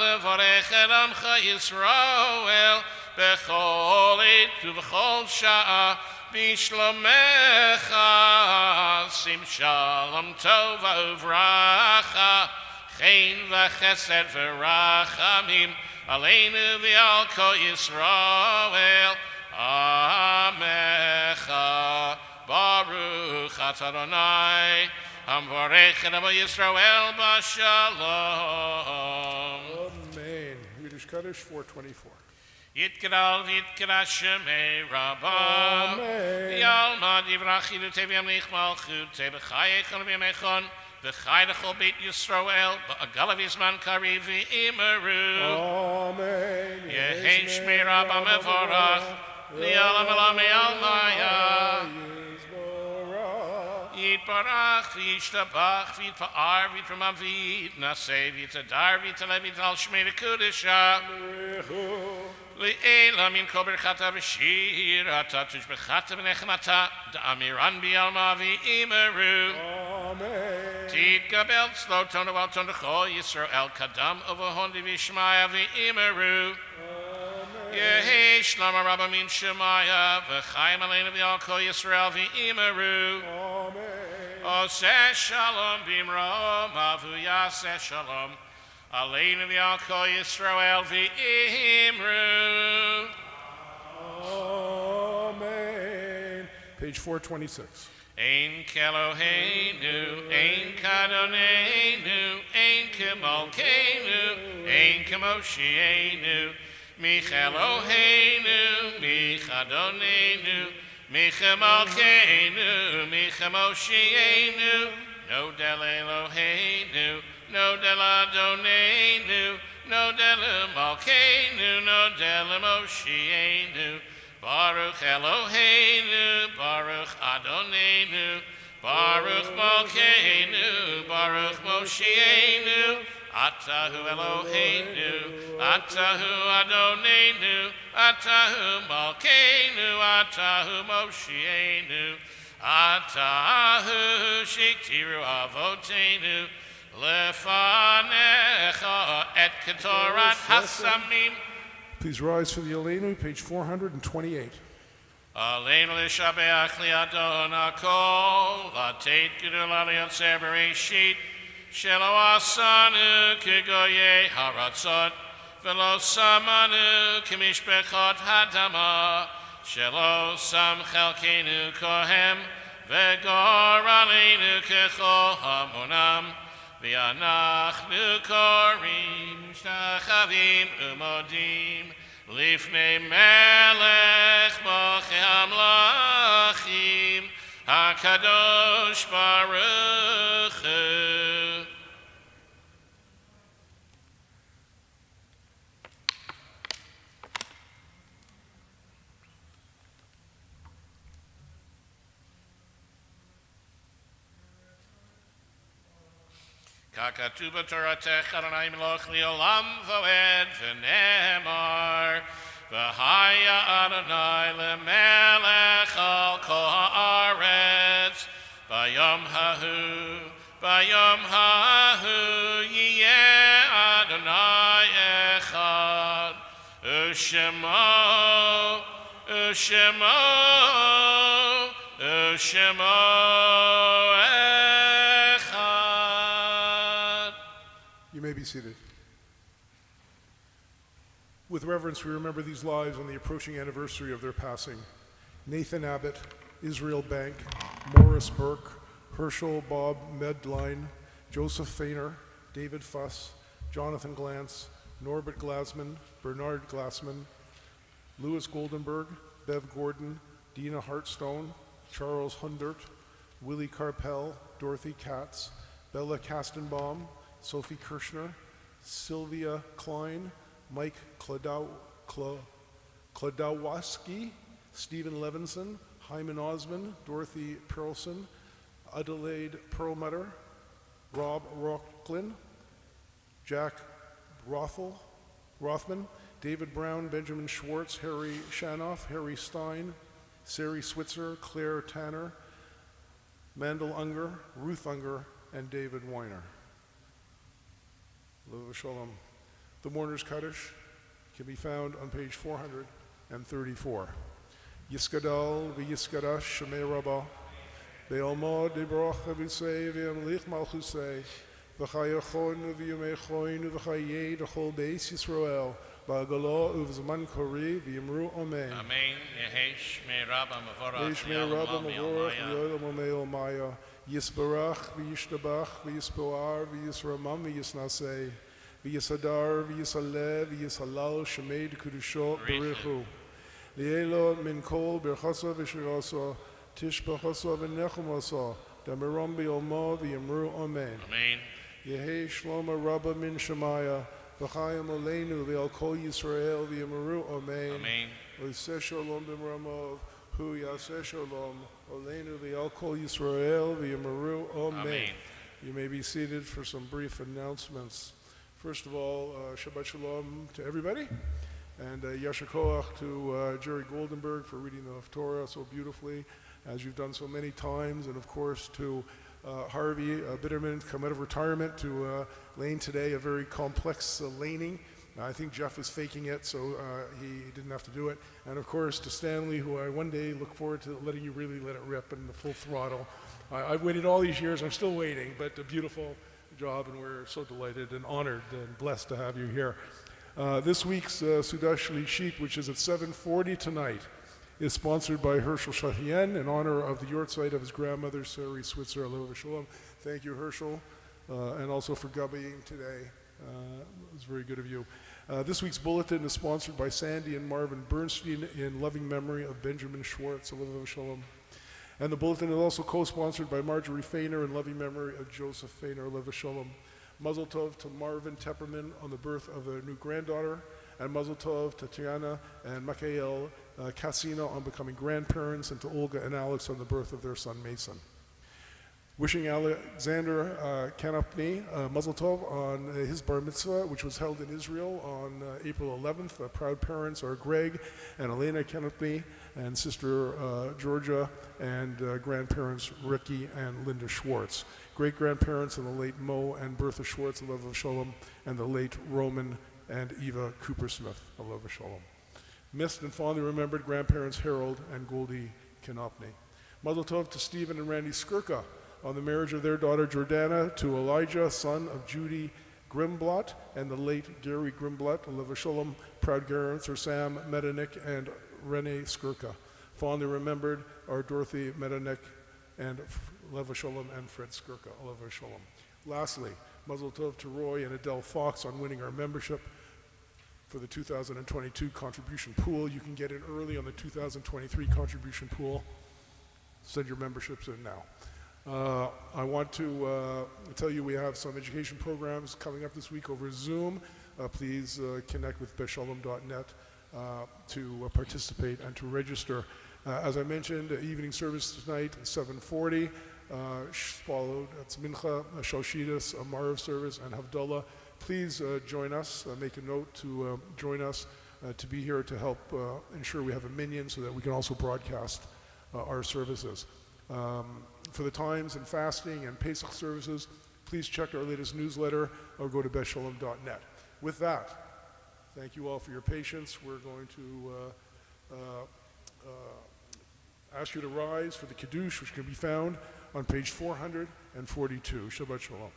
levarech et amcha Yisrael B'chol eit u'v'chol sha'a b'shlomecha Sim shalom tov v'uvracha Chen v'chesed v'rachamim Aleinu v'al kol Yisrael Amecha Baruch atah Adonai Hamvarech et amo Yisrael b'shalom. Amen. Yiddish Kaddish 424. Yitgadal v'yitgada shemei Rabbah. Amen. Yalma divrach yidutei v'yamlich malchutei b'chayechon v'yamechon v'chay l'chol beit Yisrael b'agalav yizman kari v'imeru. Amen. Yehei shmei Rabbah mevorach li'alam elam me'almaya. Yitbarach v'yishtabach v'yitpa'ar v'yitramam v'yitnaseh v'yitadar v'yitalev v'yital shmei v'kudesha Le'ela min kol berchata v'shir ata tushbechata v'nechemata da'amiran b'yalma v'imeru Amen. Titgabel tzlo tono val tono chol Yisrael kadam uvohondi v'shmaya v'imeru Yehi shlama rabba min shemaya v'chayim aleinu v'al kol Yisrael v'imeru Oseh shalom b'imro mavu yaseh shalom Aleinu v'al kol Yisrael v'imru Amen. Page 426. Ein keloheinu, ein kadonenu, ein kemalkeinu, ein kemoshienu Micheloheinu, michadonenu, michemalkeinu, michemoshienu No del Eloheinu, no del Adonenu, no del Malkeinu, no del Moshienu Baruch Eloheinu, Baruch Adonenu, Baruch Malkeinu, Baruch Moshienu Atahu Eloheinu, Atahu Adonenu, Atahu Malkeinu, Atahu Moshienu Atahu Shiktiru Avotenu, Lefanecha et Ketorat Hasamim. Please rise for the Aleinu, page 428. Aleinu l'shabeach li'adon hakol, latet gedula li'yotzer bereshit, shelo asanu kegoyei haratzot, velo samanu kemishbechot hadama, shelo sam chelkenu kohem, vegor aleinu kechol hamonam, v'anachnu korim shachavim umodim, Lifnei melech mochei hamlachim, HaKadosh Baruch Hu. Kakatu b'toratech Adonai meloch li'olam voed v'nemar v'haya Adonai lemelech al kol haaretz bayom hahu yiyeh Adonai echad u'shemo You may be seated. With reverence, we remember these lives on the approaching anniversary of their passing. Nathan Abbott, Israel Bank, Morris Burke, Herschel Bob Medline, Joseph Fainer, David Fuss, Jonathan Glantz, Norbert Glasman, Bernard Glassman, Louis Goldenberg, Bev Gordon, Dina Hartstone, Charles Hundert, Willie Carpel, Dorothy Katz, Bella Kastenbaum, Sophie Kirschner, Sylvia Klein, Mike Klodawaski, Stephen Levinson, Hyman Osmond, Dorothy Perlson, Adelaide Perlmutter, Rob Rocklin, Jack Rothman, David Brown, Benjamin Schwartz, Harry Shanoff, Harry Stein, Sari Switzer, Claire Tanner, Mandel Unger, Ruth Unger, and David Weiner. Lev Shalom. The Mourner's Kaddish can be found on page 434. Yiskadal v'yiskadash shemei rabbah, be'almod dibrach v'yisei v'yamlich malchusei, v'chayachon v'yamechoin v'chayei d'chol beis Yisrael, ba'agalo uv'zman kori v'yamru amen. Amen. Yehesh me Rabba Mavorach. Yesh me Rabba Mavorach v'yolam omeil maya, yisbarach v'yishtabach v'yispoar v'yisramam v'yisnasei, v'yisadar v'yisaleh v'yisalal shemei d'kudusho b'richu. Lielo min kol berchasa v'shirasa, tishbachasa v'nechumasa, damiram b'yolma v'yamru amen. Amen. Yehi shloma rabba min shemaya, v'chayim oleinu v'al kol Yisrael v'yamru amen. Amen. V'yaseh shalom b'mramov, hu yaseh shalom, oleinu v'al kol Yisrael v'yamru amen. Amen. You may be seated for some brief announcements. First of all, Shabbat Shalom to everybody. And Yasher Koach to Jerry Goldenberg for reading the Torah so beautifully, as you've done so many times. And of course to Harvey Bitterman, come out of retirement, to lane today a very complex laning. I think Jeff was faking it, so he didn't have to do it. And of course to Stanley, who I one day look forward to letting you really let it rip in the full throttle. I've waited all these years, I'm still waiting, but a beautiful job, and we're so delighted and honored and blessed to have you here. This week's Sudah Shlishit, which is at 7:40 tonight, is sponsored by Herschel Shahien in honor of the yortzeit of his grandmother, Sari Switzer. Lev Shalom. Thank you, Herschel, and also for gubbying today. It was very good of you. This week's bulletin is sponsored by Sandy and Marvin Bernstein in loving memory of Benjamin Schwartz. Lev Shalom. And the bulletin is also co-sponsored by Marjorie Fainer in loving memory of Joseph Fainer. Lev Shalom. Mazel Tov to Marvin Tepperman on the birth of a new granddaughter, and Mazel Tov to Tiana and Makael Cassina on becoming grandparents, and to Olga and Alex on the birth of their son Mason. Wishing Alexander Kanapny Mazel Tov on his bar mitzvah, which was held in Israel on April 11th. Proud parents are Greg and Elena Kanapny, and sister Georgia, and grandparents Ricky and Linda Schwartz. Great-grandparents are the late Mo and Bertha Schwartz, Lev Shalom, and the late Roman and Eva Cooper-Smith, Lev Shalom. Missed and fondly remembered grandparents Harold and Goldie Kanopny. Mazel Tov to Stephen and Randy Skirka on the marriage of their daughter Jordana to Elijah, son of Judy Grimblott, and the late Gary Grimblott, Lev Shalom. Proud parents are Sam Medanik and Renee Skirka. Fondly remembered are Dorothy Medanik and Lev Shalom and Fred Skirka, Lev Shalom. Lastly, Mazel Tov to Roy and Adele Fox on winning our membership for the 2022 contribution pool. You can get in early on the 2023 contribution pool. Send your memberships in now. I want to tell you we have some education programs coming up this week over Zoom. Please connect with beshalom.net to participate and to register. As I mentioned, evening service tonight, 7:40, followed, that's Mincha, Shalshidus, a Marav service, and Havdalah. Please join us, make a note to join us, to be here to help ensure we have a minyan so that we can also broadcast our services. For the times and fasting and Pesach services, please check our latest newsletter or go to beshalom.net. With that, thank you all for your patience. We're going to ask you to rise for the Kiddush, which can be found on page 442. Shabbat Shalom.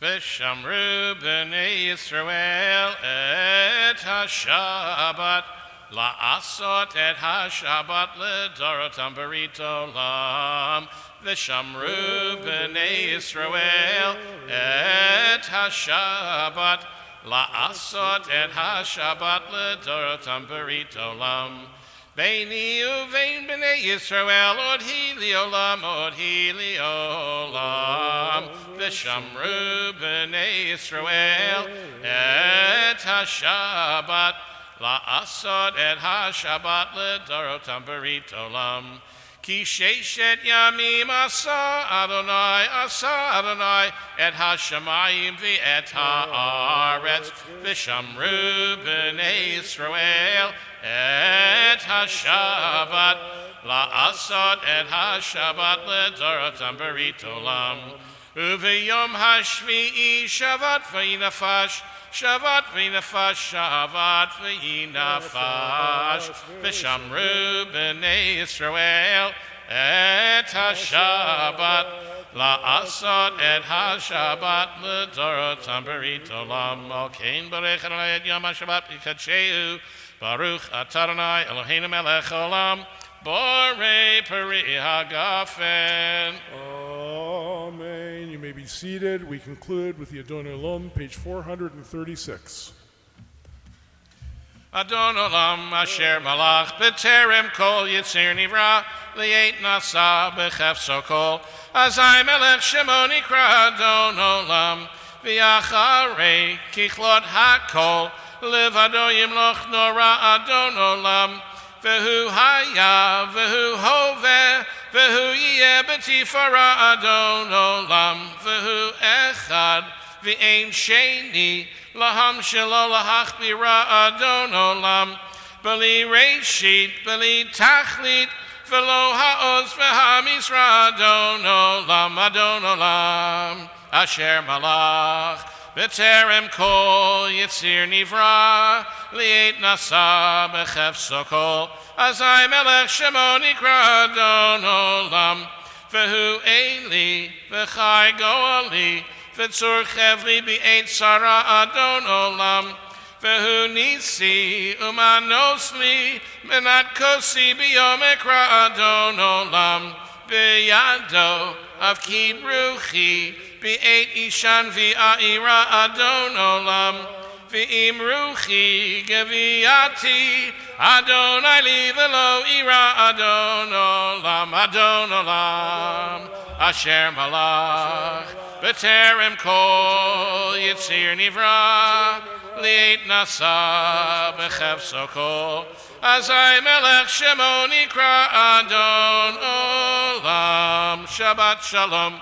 V'shamru b'nei Yisrael et ha-Shabbat la'asot et ha-Shabbat l'dorotam berit olam. V'shamru b'nei Yisrael et ha-Shabbat la'asot et ha-Shabbat l'dorotam berit olam. Beini uvein b'nei Yisrael od hi li'olam, v'shamru b'nei Yisrael et ha-Shabbat la'asod et ha-Shabbat ledorotam berit olam. Ki sheshet yamim asa Adonai et ha-shamayim v'et ha'aretz v'shamru b'nei Yisrael et ha-Shabbat la'asod et ha-Shabbat ledorotam berit olam. Uv'yom hashvi'i shavat v'yinafash Shavat v'nafash, Shavat v'nafash, v'shamru b'nei Yisrael et ha-Shabbat, la'asot et ha-Shabbat l'dorotam berit olam. Al kein barech Adonai et yom ha-Shabbat b'kadsheu, Baruch atah Adonai Eloheinu melech olam, borei peri hagafen. Amen. You may be seated. We conclude with the Adon Olam, page 436. Adon Olam asher malach b'terem kol yitzir nivra li'et nasa b'chefso kol azai melech shemo nikra Adon Olam v'yacharei kichlot hakol levado yimloch nora Adon Olam v'hu haya v'hu hoveh v'hu yeh b'tifara Adon Olam v'hu echad v'ein sheni laham shelo lahachbira Adon Olam b'li reishit b'li tachlit v'lo ha'oz v'ha'misra Adon Olam asher malach b'terem kol yitzir nivra li'et nasa b'chefso kol azai melech shemo nikra Adon Olam v'hu eli v'chai goali v'tzur chevli b'eit sara Adon Olam v'hu nisi umanosli menat kosi b'yom ekra Adon Olam b'yado avkid ruchi b'eit ishan v'a'ira Adon Olam v'im ruchi geviyati Adonai li v'lo ira Adon Olam asher malach b'terem kol yitzir nivra li'et nasa b'chefso kol azai melech shemo nikra Adon Olam. Shabbat shalom.